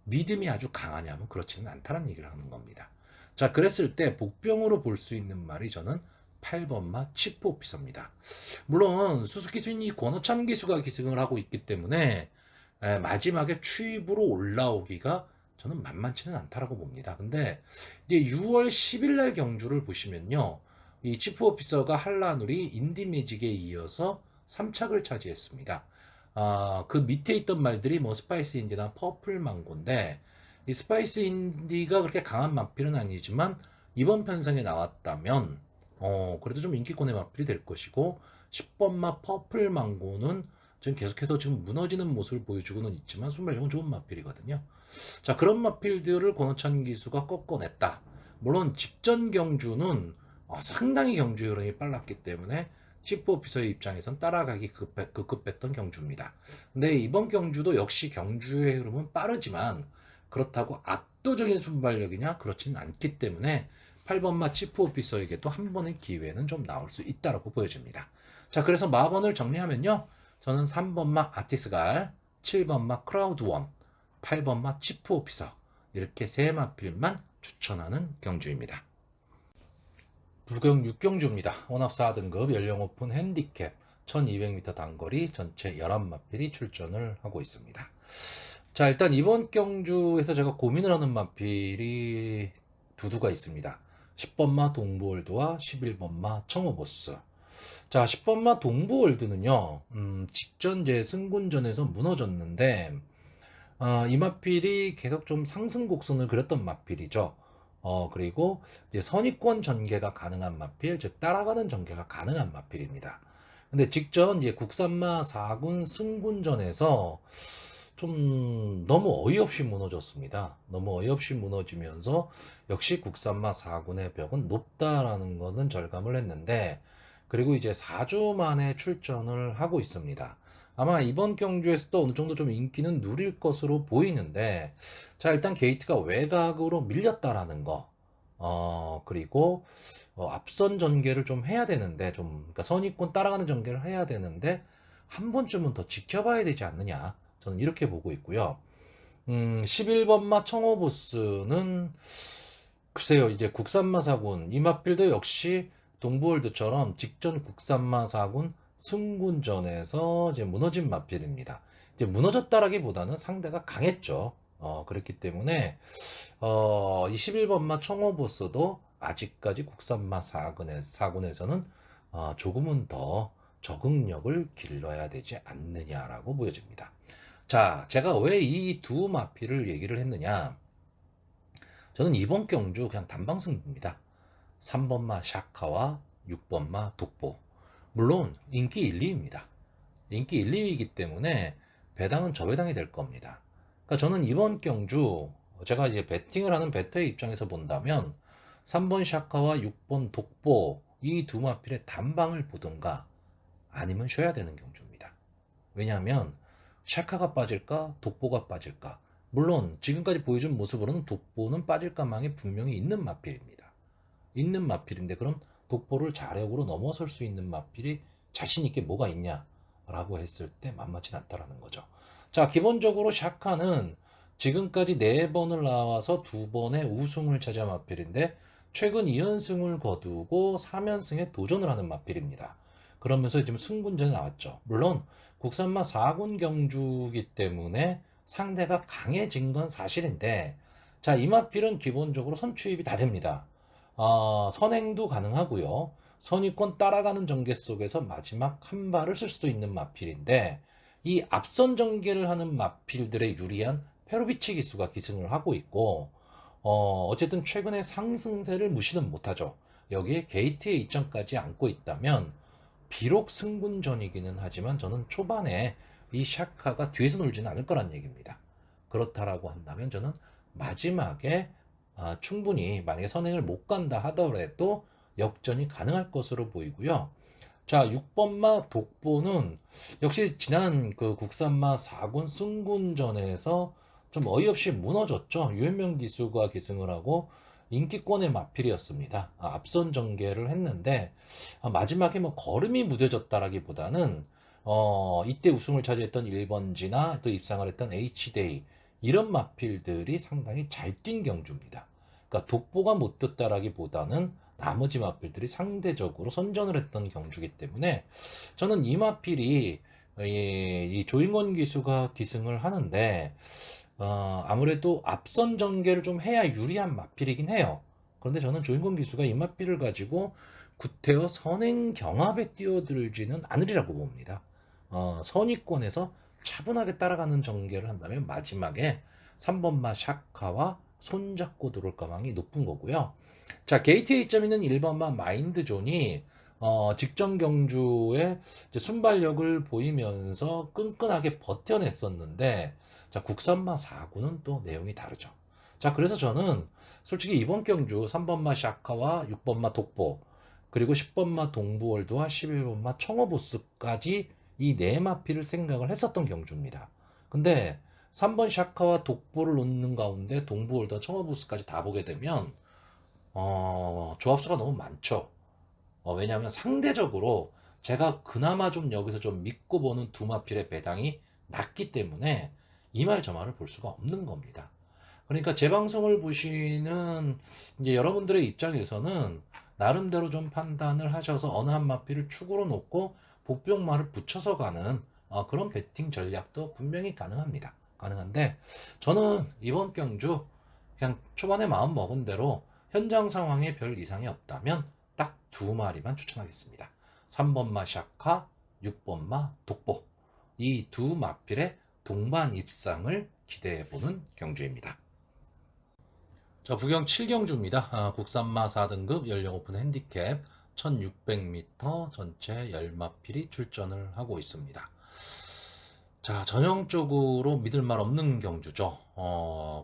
믿음이 아주 강하냐면 그렇지는 않다는 얘기를 하는 겁니다. 자, 그랬을 때 복병으로 볼 수 있는 말이 저는 8번마 치프 오피서입니다. 물론 수수기 수인이 권호찬 기수가 기승을 하고 있기 때문에 마지막에 추입으로 올라오기가 저는 만만치는 않다라고 봅니다. 근데 이제 6월 10일 날 경주를 보시면요, 이 치프 오피서가 한라누리 인디매직에 이어서 3착을 차지했습니다. 그 밑에 있던 말들이 뭐 스파이스 인디나 퍼플 망고인데, 이 스파이스 인디가 그렇게 강한 마필은 아니지만 이번 편성에 나왔다면 그래도 좀 인기권의 마필이 될 것이고, 10번마 퍼플 망고는 지금 계속해서 지금 무너지는 모습을 보여주고는 있지만 순발력은 좋은 마필이거든요. 자, 그런 마필들을 권호찬 기수가 꺾어냈다. 물론 직전 경주는 상당히 경주 흐름이 빨랐기 때문에 치프 오피서의 입장에선 따라가기 급급했던 경주입니다. 근데 이번 경주도 역시 경주의 흐름은 빠르지만 그렇다고 압도적인 순발력이냐? 그렇지는 않기 때문에 8번마 치프 오피서에게도 한 번의 기회는 좀 나올 수 있다고 보여집니다. 자, 그래서 마번을 정리하면요, 저는 3번마 아티스갈, 7번마 크라우드원, 8번마 치프 오피서, 이렇게 세 마필만 추천하는 경주입니다. 부경 6경주입니다. 원합 4등급 연령 오픈 핸디캡 1200m 단거리 전체 11마필이 출전을 하고 있습니다. 자, 일단 이번 경주에서 제가 고민을 하는 마필이 두두가 있습니다. 10번마 동부월드와 11번마 청어보스. 자, 10번마 동부월드는요, 직전 제 승군전에서 무너졌는데, 이 마필이 계속 좀 상승 곡선을 그렸던 마필이죠. 그리고 이제 선의권 전개가 가능한 마필, 즉 따라가는 전개가 가능한 마필입니다. 근데 직전 이제 국산마 4군 승군전에서 좀 너무 어이없이 무너졌습니다. 너무 어이없이 무너지면서 역시 국산마 4군의 벽은 높다라는 것은 절감을 했는데, 그리고 이제 4주 만에 출전을 하고 있습니다. 아마 이번 경주에서도 어느 정도 좀 인기는 누릴 것으로 보이는데, 자, 일단 게이트가 외곽으로 밀렸다라는 거, 그리고 앞선 전개를 좀 해야 되는데, 그러니까 선의권 따라가는 전개를 해야 되는데 한 번쯤은 더 지켜봐야 되지 않느냐, 저는 이렇게 보고 있고요. 11번마 청어보스는 글쎄요, 이제 국산마사군 이마필도 역시 동부월드처럼 직전 국산마사군 승군전에서 이제 무너진 마필입니다. 이제 무너졌다라기보다는 상대가 강했죠. 그렇기 때문에 이 11번마 청어보스도 아직까지 국산마 4군에서는 조금은 더 적응력을 길러야 되지 않느냐라고 보여집니다. 자, 제가 왜 이 두 마필을 얘기를 했느냐? 저는 이번 경주 그냥 단방승부입니다. 3번마 샤카와 6번마 독보. 물론 인기 1, 2위입니다. 인기 1, 2위이기 때문에 배당은 저 배당이 될 겁니다. 그러니까 저는 이번 경주 제가 이제 배팅을 하는 배터의 입장에서 본다면 3번 샤카와 6번 독보 이 두 마필의 단방을 보든가 아니면 쉬어야 되는 경주입니다. 왜냐하면 샤카가 빠질까 독보가 빠질까, 물론 지금까지 보여준 모습으로는 독보는 빠질 가망이 분명히 있는 마필입니다. 있는 마필인데 그럼 독보를 자력으로 넘어설 수 있는 마필이 자신 있게 뭐가 있냐라고 했을 때 만만치 않다라는 거죠. 자, 기본적으로 샤카는 지금까지 4번을 나와서 2번의 우승을 차지한 마필인데 최근 2연승을 거두고 3연승에 도전을 하는 마필입니다. 그러면서 지금 승군전에 나왔죠. 물론 국산마 4군 경주기 때문에 상대가 강해진 건 사실인데, 자, 이 마필은 기본적으로 선취입이 다 됩니다. 선행도 가능하고요. 선입권 따라가는 전개 속에서 마지막 한 발을 쓸 수도 있는 마필인데, 이 앞선 전개를 하는 마필들의 유리한 페로비치 기수가 기승을 하고 있고, 어쨌든 최근에 상승세를 무시는 못하죠. 여기에 게이트의 이점까지 안고 있다면 비록 승군전이기는 하지만 저는 초반에 이 샤카가 뒤에서 놀지는 않을 거란 얘기입니다. 그렇다라고 한다면 저는 마지막에 충분히 만약에 선행을 못 간다 하더라도 역전이 가능할 것으로 보이고요. 자, 6번마 독보는 역시 지난 그 국산마 4군 승군전에서 좀 어이없이 무너졌죠. 유현명 기수가 기승을 하고 인기권의 마필이었습니다. 앞선 전개를 했는데 마지막에 뭐 걸음이 무뎌졌다라기보다는 이때 우승을 차지했던 1번지나 또 입상을 했던 H데이 이런 마필들이 상당히 잘 뛴 경주입니다. 그러니까 독보가 못 떴다라기보다는 나머지 마필들이 상대적으로 선전을 했던 경주기 때문에 저는 이 마필이 이 조인권 기수가 기승을 하는데 아무래도 앞선 전개를 좀 해야 유리한 마필이긴 해요. 그런데 저는 조인권 기수가 이 마필을 가지고 구태여 선행 경합에 뛰어들지는 않으리라고 봅니다. 선위권에서 차분하게 따라가는 전개를 한다면 마지막에 3번마 샤카와 손잡고 들어올 가망이 높은 거고요. 자, 게이트에 이점 있는 1번마 마인드존이 직전 경주에 이제 순발력을 보이면서 끈끈하게 버텨냈었는데, 자, 국산마 4구는 또 내용이 다르죠. 자, 그래서 저는 솔직히 이번 경주 3번마 샤카와 6번마 독보 그리고 10번마 동부월드와 11번마 청어보스까지 이 네 마필을 생각을 했었던 경주입니다. 근데 3번 샤카와 독보를 놓는 가운데 동부월드와 청어보스까지 다 보게 되면 조합수가 너무 많죠. 왜냐하면 상대적으로 제가 그나마 좀 여기서 좀 믿고 보는 두 마필의 배당이 낮기 때문에 이 말 저 말을 볼 수가 없는 겁니다. 그러니까 제 방송을 보시는 이제 여러분들의 입장에서는 나름대로 좀 판단을 하셔서 어느 한 마필을 축으로 놓고 복병말을 붙여서 가는 그런 배팅 전략도 분명히 가능합니다. 가능한데 저는 이번 경주 그냥 초반에 마음 먹은 대로 현장 상황에 별 이상이 없다면 딱 두 마리만 추천하겠습니다. 3번마 샤카, 6번마 독보 이 두 마필의 동반 입상을 기대해보는 경주입니다. 자, 부경 7경주입니다. 국산마 4등급 연령 오픈 핸디캡 1600m 전체 10마필이 출전을 하고 있습니다. 자, 전형적으로 믿을 말 없는 경주죠.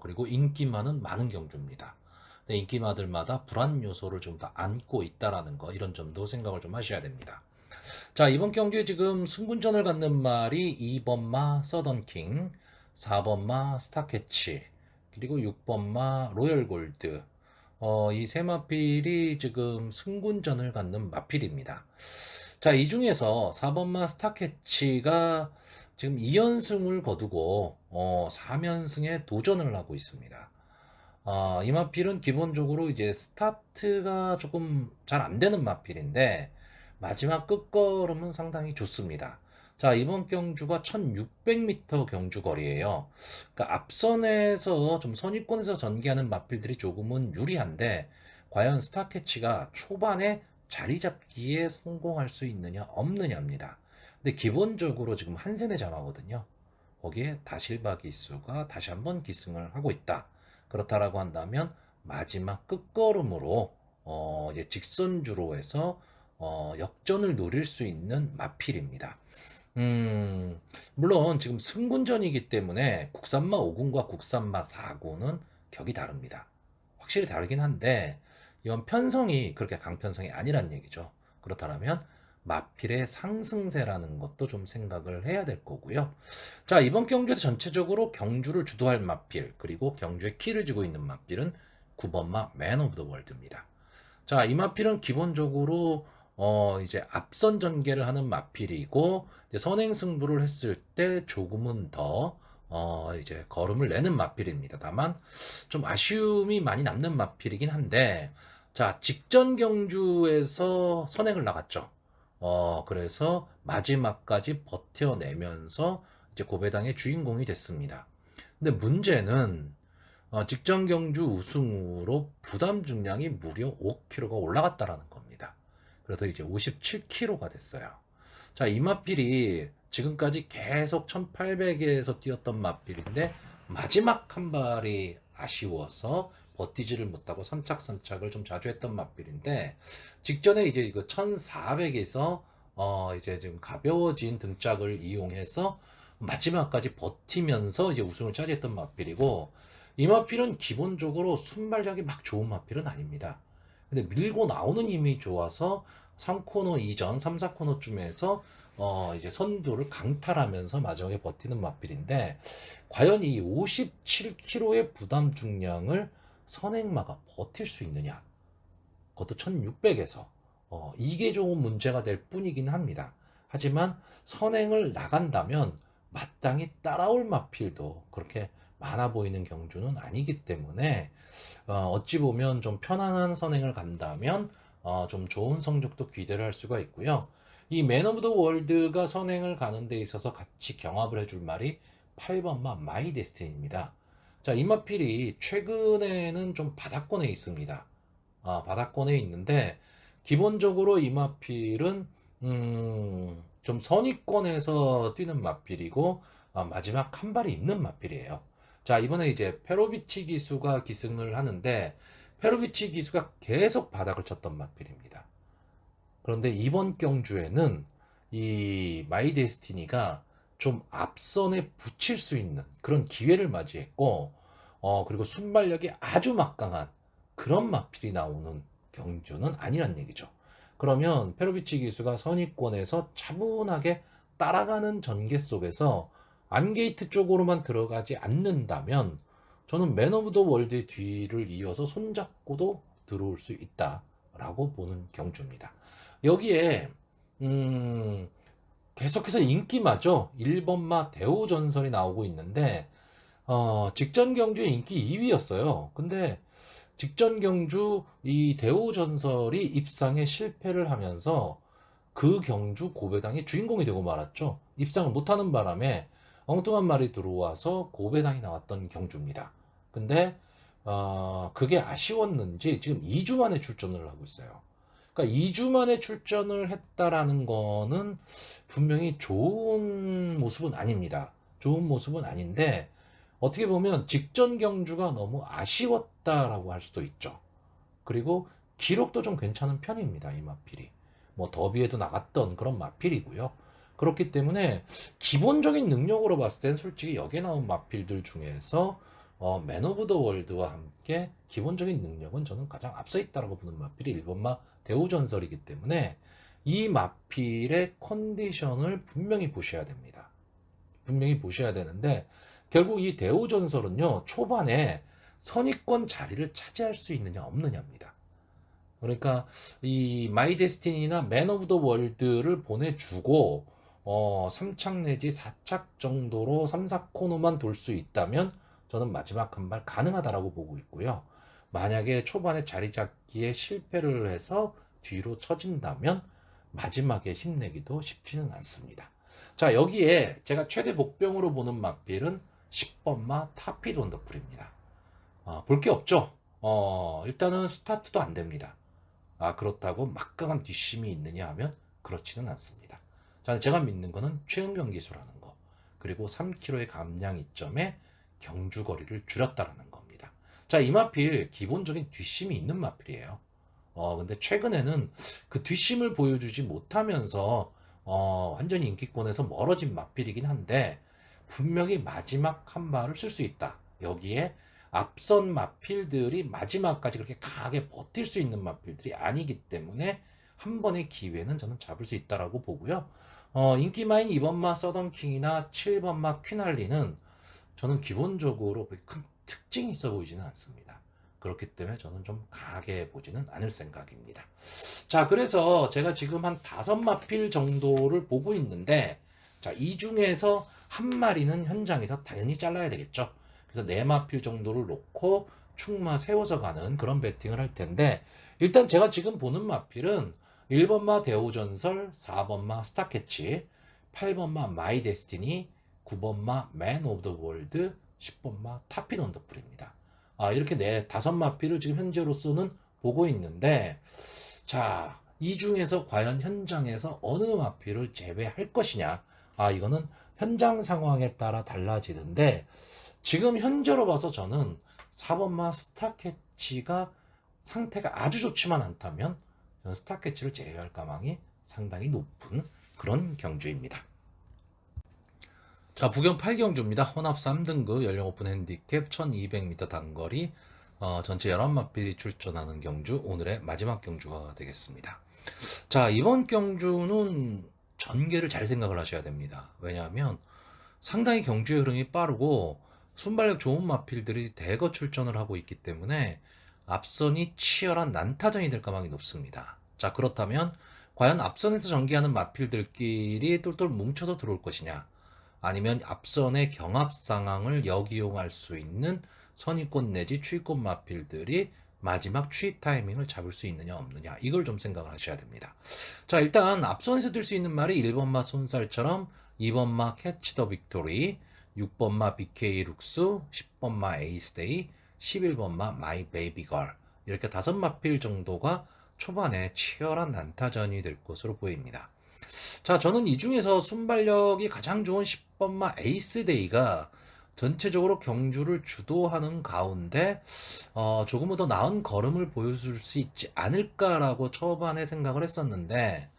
그리고 인기마는 많은 경주입니다. 근데 인기마들마다 불안 요소를 좀 더 안고 있다라는 거, 이런 점도 생각을 좀 하셔야 됩니다. 자, 이번 경기에 지금 승군전을 갖는 말이 2번마 서던킹, 4번마 스타캐치, 그리고 6번마 로열골드. 이 세 마필이 지금 승군전을 갖는 마필입니다. 자, 이 중에서 4번마 스타캐치가 지금 2연승을 거두고 3연승에 도전을 하고 있습니다. 이 마필은 기본적으로 이제 스타트가 조금 잘 안 되는 마필인데 마지막 끝걸음은 상당히 좋습니다. 자, 이번 경주가 1600m 경주 거리예요. 그러니까 앞선에서 좀 선입권에서 전개하는 마필들이 조금은 유리한데 과연 스타캐치가 초반에 자리 잡기에 성공할 수 있느냐 없느냐입니다. 근데 기본적으로 지금 한세네 자마거든요. 거기에 다실바 기수가 다시 한번 기승을 하고 있다. 그렇다라고 한다면 마지막 끝걸음으로 이제 직선주로 해서 역전을 노릴 수 있는 마필입니다. 물론 지금 승군전이기 때문에 국산마 5군과 국산마 4군은 격이 다릅니다. 확실히 다르긴 한데 이건 편성이 그렇게 강편성이 아니란 얘기죠. 그렇다면 마필의 상승세라는 것도 좀 생각을 해야 될 거고요. 자, 이번 경주에서 전체적으로 경주를 주도할 마필, 그리고 경주의 키를 쥐고 있는 마필은 9번마 맨 오브 더 월드입니다. 자, 이 마필은 기본적으로 이제 앞선 전개를 하는 마필이고, 이제 선행 승부를 했을 때 조금은 더 이제 걸음을 내는 마필입니다. 다만 좀 아쉬움이 많이 남는 마필이긴 한데, 자, 직전 경주에서 선행을 나갔죠. 그래서 마지막까지 버텨내면서 이제 고배당의 주인공이 됐습니다. 근데 문제는 직전 경주 우승으로 부담 중량이 무려 5kg가 올라갔다라는 겁니다. 그래서 이제 57kg가 됐어요. 자, 이 마필이 지금까지 계속 1800에서 뛰었던 마필인데 마지막 한 발이 아쉬워서 버티지를 못하고 선착선착을 좀 자주 했던 마필인데, 직전에 이제 이거 1400에서 이제 좀 가벼워진 등짝을 이용해서 마지막까지 버티면서 이제 우승을 차지했던 마필이고, 이 마필은 기본적으로 순발력이 막 좋은 마필은 아닙니다. 근데 밀고 나오는 힘이 좋아서 3코너 이전, 3, 4코너쯤에서 이제 선두를 강탈하면서 마지막에 버티는 마필인데, 과연 이 57kg의 부담 중량을 선행마가 버틸 수 있느냐? 그것도 1600에서 이게 좀 문제가 될 뿐이긴 합니다. 하지만 선행을 나간다면 마땅히 따라올 마필도 그렇게 많아 보이는 경주는 아니기 때문에 어찌 보면 좀 편안한 선행을 간다면 좀 좋은 성적도 기대를 할 수가 있고요. 이 맨 오브 더 월드가 선행을 가는 데 있어서 같이 경합을 해줄 말이 8번마 마이 데스티니입니다. 자, 이 마필이 최근에는 좀 바닥권에 있습니다. 바닥권에 있는데, 기본적으로 이 마필은 좀 선위권에서 뛰는 마필이고, 마지막 한 발이 있는 마필이에요. 자, 이번에 이제 페로비치 기수가 기승을 하는데, 페로비치 기수가 계속 바닥을 쳤던 마필입니다. 그런데 이번 경주에는 이 마이 데스티니가 좀 앞선에 붙일 수 있는 그런 기회를 맞이했고, 그리고 순발력이 아주 막강한 그런 마필이 나오는 경주는 아니란 얘기죠. 그러면 페로비치 기수가 선입권에서 차분하게 따라가는 전개 속에서 안게이트 쪽으로만 들어가지 않는다면, 저는 맨 오브 더 월드의 뒤를 이어서 손잡고도 들어올 수 있다라고 보는 경주입니다. 여기에 계속해서 인기마죠. 1번마 대우전설이 나오고 있는데, 직전 경주 인기 2위였어요. 근데 직전 경주 이 대우전설이 입상에 실패를 하면서 그 경주 고배당의 주인공이 되고 말았죠. 입상을 못하는 바람에 엉뚱한 말이 들어와서 고배당이 나왔던 경주입니다. 근데 그게 아쉬웠는지 지금 2주 만에 출전을 하고 있어요. 그러니까 2주 만에 출전을 했다라는 거는 분명히 좋은 모습은 아닙니다. 좋은 모습은 아닌데, 어떻게 보면 직전 경주가 너무 아쉬웠다라고 할 수도 있죠. 그리고 기록도 좀 괜찮은 편입니다, 이 마필이. 뭐 더비에도 나갔던 그런 마필이고요. 그렇기 때문에 기본적인 능력으로 봤을 땐 솔직히 여기에 나온 마필들 중에서 맨 오브 더 월드와 함께 기본적인 능력은 저는 가장 앞서 있다라고 보는 마필이 1번마 대우전설이기 때문에 이 마필의 컨디션을 분명히 보셔야 됩니다. 분명히 보셔야 되는데, 결국 이 대우전설은요, 초반에 선입권 자리를 차지할 수 있느냐 없느냐입니다. 그러니까 이 마이 데스티니나 맨 오브 더 월드를 보내주고 3착 내지 4착 정도로 3, 4코너만 돌 수 있다면 저는 마지막 한 발 가능하다라고 보고 있고요. 만약에 초반에 자리 잡기에 실패를 해서 뒤로 처진다면 마지막에 힘내기도 쉽지는 않습니다. 자, 여기에 제가 최대 복병으로 보는 마필은 10번마 타피드 원더풀입니다. 볼 게 없죠. 일단은 스타트도 안 됩니다. 그렇다고 막강한 뒷심이 있느냐 하면 그렇지는 않습니다. 자, 제가 믿는 거는 최은경 기수라는 거, 그리고 3kg의 감량 이점에 경주 거리를 줄였다라는 겁니다. 자, 이 마필 기본적인 뒷심이 있는 마필이에요. 근데 최근에는 그 뒷심을 보여주지 못하면서 완전히 인기권에서 멀어진 마필이긴 한데, 분명히 마지막 한 발을 쓸 수 있다. 여기에 앞선 마필들이 마지막까지 그렇게 강하게 버틸 수 있는 마필들이 아니기 때문에 한 번의 기회는 저는 잡을 수 있다라고 보고요. 인기마인 2번마 서던킹이나 7번마 퀸할리는 저는 기본적으로 큰 특징이 있어 보이지는 않습니다. 그렇기 때문에 저는 좀 강하게 보지는 않을 생각입니다. 자, 그래서 제가 지금 한 5마필 정도를 보고 있는데, 자, 이 중에서 한 마리는 현장에서 당연히 잘라야 되겠죠. 그래서 4마필 정도를 놓고 축마 세워서 가는 그런 배팅을 할 텐데, 일단 제가 지금 보는 마필은 1번마 대오전설, 4번마 스타캐치, 8번마 마이 데스티니, 9번마 맨 오브 더 월드, 10번마 타핀 원더풀입니다. 이렇게 5마필을 지금 현재로서는 보고 있는데, 자, 이 중에서 과연 현장에서 어느 마필을 제외할 것이냐? 이거는 현장 상황에 따라 달라지는데, 지금 현재로 봐서 저는 4번마 스타캐치가 상태가 아주 좋지만 않다면, 저는 스타캐치를 제외할 가망이 상당히 높은 그런 경주입니다. 자, 부경 8경주입니다. 혼합 3등급 연령 오픈 핸디캡 1200m 단거리, 전체 11마필이 출전하는 경주, 오늘의 마지막 경주가 되겠습니다. 자, 이번 경주는 전개를 잘 생각을 하셔야 됩니다. 왜냐하면 상당히 경주의 흐름이 빠르고 순발력 좋은 마필들이 대거 출전을 하고 있기 때문에 앞선이 치열한 난타전이 될 가망이 높습니다. 자, 그렇다면 과연 앞선에서 전개하는 마필들끼리 똘똘 뭉쳐서 들어올 것이냐, 아니면 앞선의 경합 상황을 역이용할 수 있는 선입권 내지 추입권 마필들이 마지막 추입 타이밍을 잡을 수 있느냐 없느냐, 이걸 좀 생각을 하셔야 됩니다. 자, 일단 앞선에서 들 수 있는 말이 1번마 손살처럼, 2번마 캐치 더 빅토리, 6번마 BK 룩스, 10번마 에이스데이, 11번마 마이 베이비걸, 이렇게 5마필 정도가 초반에 치열한 난타전이 될 것으로 보입니다. 자, 저는 이 중에서 순발력이 가장 좋은 10번마 에이스데이가 전체적으로 경주를 주도하는 가운데 조금 더 나은 걸음을 보여줄 수 있지 않을까라고 초반에 생각을 했었는데,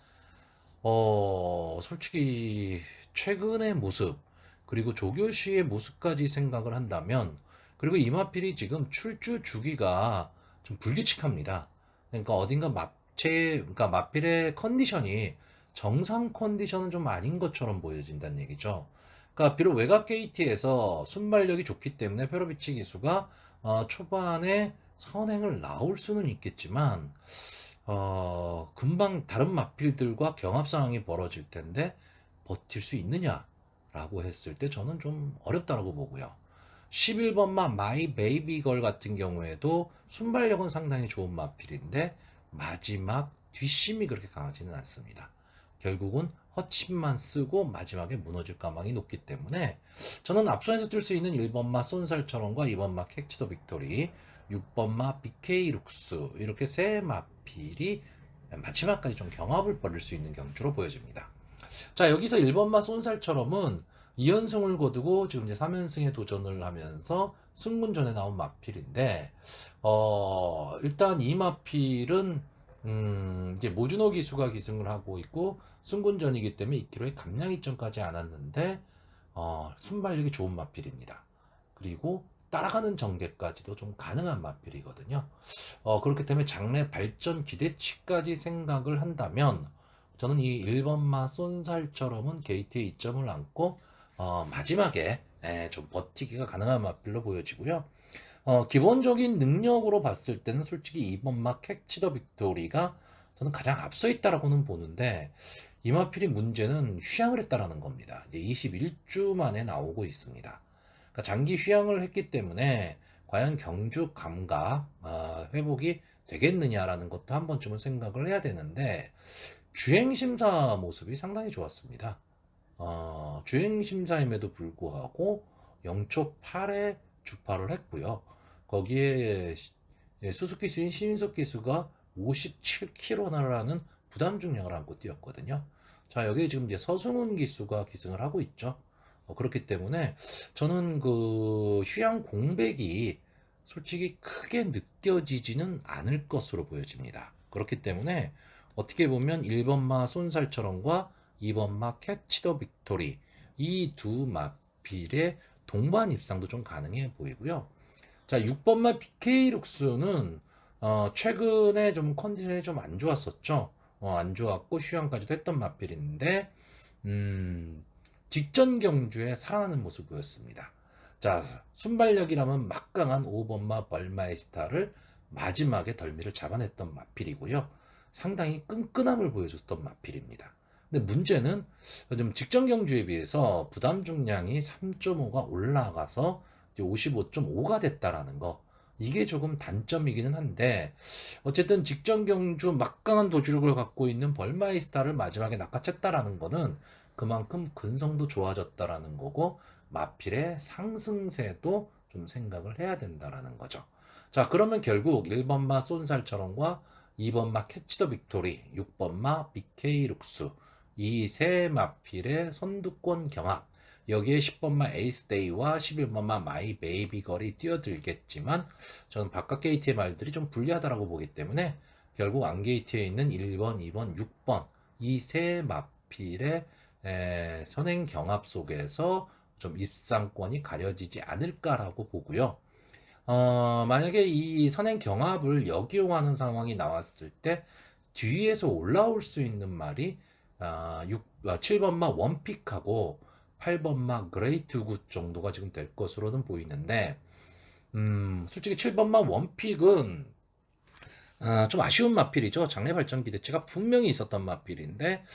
솔직히 최근의 모습, 그리고 조교시의 모습까지 생각을 한다면, 그리고 이마필이 지금 출주 주기가 좀 불규칙합니다. 그러니까 어딘가 그러니까 마필의 컨디션이 정상 컨디션은 좀 아닌 것처럼 보여진다는 얘기죠. 그러니까 비록 외곽 게이트에서 순발력이 좋기 때문에 페로비치 기수가 초반에 선행을 나올 수는 있겠지만, 금방 다른 마필들과 경합 상황이 벌어질 텐데 버틸 수 있느냐라고 했을 때 저는 좀 어렵다고 보고요. 11번마 마이 베이비걸 같은 경우에도 순발력은 상당히 좋은 마필인데 마지막 뒷심이 그렇게 강하지는 않습니다. 결국은 허침만 쓰고 마지막에 무너질 가망이 높기 때문에 저는 앞선에서 뛸 수 있는 1번마 쏜살처럼과 2번마 캐치 더 빅토리, 6번마 BK 룩스, 이렇게 세 마필이 마지막까지 좀 경합을 벌일 수 있는 경주로 보여집니다. 자, 여기서 1번마 쏜살처럼은 2연승을 거두고 지금 이제 3연승에 도전을 하면서 승문전에 나온 마필인데, 일단 이 마필은 이제 모주노 기수가 기승을 하고 있고 승군전이기 때문에 2km에 감량 이점까지 않았는데 순발력이 좋은 마필입니다. 그리고 따라가는 전개까지도 좀 가능한 마필이거든요. 그렇기 때문에 장래 발전 기대치까지 생각을 한다면 저는 이 1번마 쏜살처럼은 게이트에 이점을 안고 마지막에 좀 버티기가 가능한 마필로 보여지고요. 기본적인 능력으로 봤을 때는 솔직히 2번마 캐치 더 빅토리가 저는 가장 앞서 있다라고는 보는데, 이마필이 문제는 휴양을 했다라는 겁니다. 이제 21주 만에 나오고 있습니다. 그러니까 장기 휴양을 했기 때문에 과연 경주 감각 회복이 되겠느냐라는 것도 한 번쯤은 생각을 해야 되는데, 주행심사 모습이 상당히 좋았습니다. 주행심사임에도 불구하고 0초 8에 주파를 했고요. 거기에 수수기 수인 신인석 기수가 57kg라는 부담 중량을 안고 뛰었거든요. 자, 여기에 지금 이제 서승훈 기수가 기승을 하고 있죠. 그렇기 때문에 저는 그 휴양 공백이 솔직히 크게 느껴지지는 않을 것으로 보여집니다. 그렇기 때문에 어떻게 보면 1번마 손살처럼과 2번마 캐치 더 빅토리, 이 두 마필의 동반 입상도 좀 가능해 보이고요. 자, 6번마 BK룩스는 최근에 좀 컨디션이 좀 안 좋았었죠. 안 좋았고 휴양까지도 했던 마필인데 직전 경주에 살아나는 모습을 보였습니다. 자, 순발력이라면 막강한 5번마 벌마이스타를 마지막에 덜미를 잡아냈던 마필이고요. 상당히 끈끈함을 보여줬던 마필입니다. 근데 문제는 좀 직전 경주에 비해서 부담 중량이 3.5가 올라가서 55.5가 됐다라는 거. 이게 조금 단점이기는 한데 어쨌든 직전 경주 막강한 도주력을 갖고 있는 벌마이스타를 마지막에 낚아챘다라는 거는 그만큼 근성도 좋아졌다라는 거고 마필의 상승세도 좀 생각을 해야 된다라는 거죠. 자, 그러면 결국 1번마 쏜살처럼과 2번마 캐치 더 빅토리, 6번마 BK 룩스 이 세 마필의 선두권 경합, 여기에 10번마 에이스데이와 11번마 마이 베이비 걸이 뛰어들겠지만 저는 바깥 게이트의 말들이 좀 불리하다라고 보기 때문에 결국 안 게이트에 있는 1번, 2번, 6번 이 세 마필의 선행 경합 속에서 좀 입상권이 가려지지 않을까라고 보고요. 만약에 이 선행 경합을 역이용하는 상황이 나왔을 때 뒤에서 올라올 수 있는 말이 7번마 원픽하고 8번마 그레이트 굿 정도가 지금 될 것으로는 보이는데 솔직히 7번마 원픽은 좀 아쉬운 마필이죠. 장래 발전 기대치가 분명히 있었던 마필인데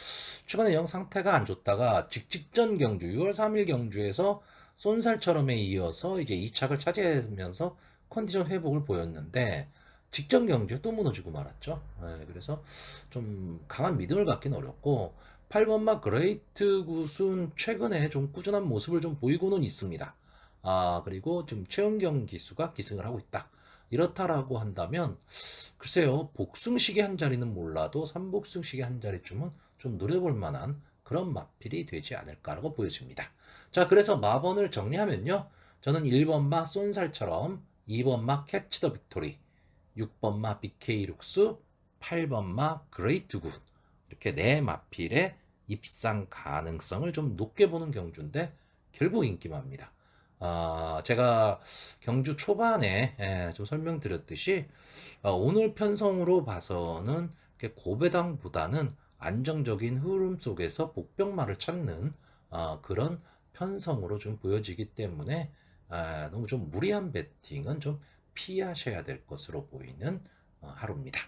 최근에 영 상태가 안 좋다가 직전 경주 6월 3일 경주에서 쏜살처럼에 이어서 이제 2착을 차지하면서 컨디션 회복을 보였는데 직전 경주에 또 무너지고 말았죠. 네, 그래서 좀 강한 믿음을 갖기는 어렵고 8번마 그레이트 굿은 최근에 좀 꾸준한 모습을 좀 보이고는 있습니다. 그리고 좀 최은경 기수가 기승을 하고 있다. 이렇다라고 한다면 글쎄요, 복승식의 한 자리는 몰라도 3복승식의 한 자리쯤은 좀 노려볼 만한 그런 마필이 되지 않을까라고 보여집니다. 자, 그래서 마번을 정리하면요. 저는 1번마 쏜살처럼, 2번마 캐치 더 빅토리, 6번마 BK 룩스, 8번마 그레이트 굿 이렇게 네 마필의 입상 가능성을 좀 높게 보는 경주인데 결국 인기마입니다. 제가 경주 초반에 좀 설명드렸듯이 오늘 편성으로 봐서는 고배당보다는 안정적인 흐름 속에서 복병마를 찾는 그런 편성으로 좀 보여지기 때문에 너무 좀 무리한 배팅은 좀 피하셔야 될 것으로 보이는 하루입니다.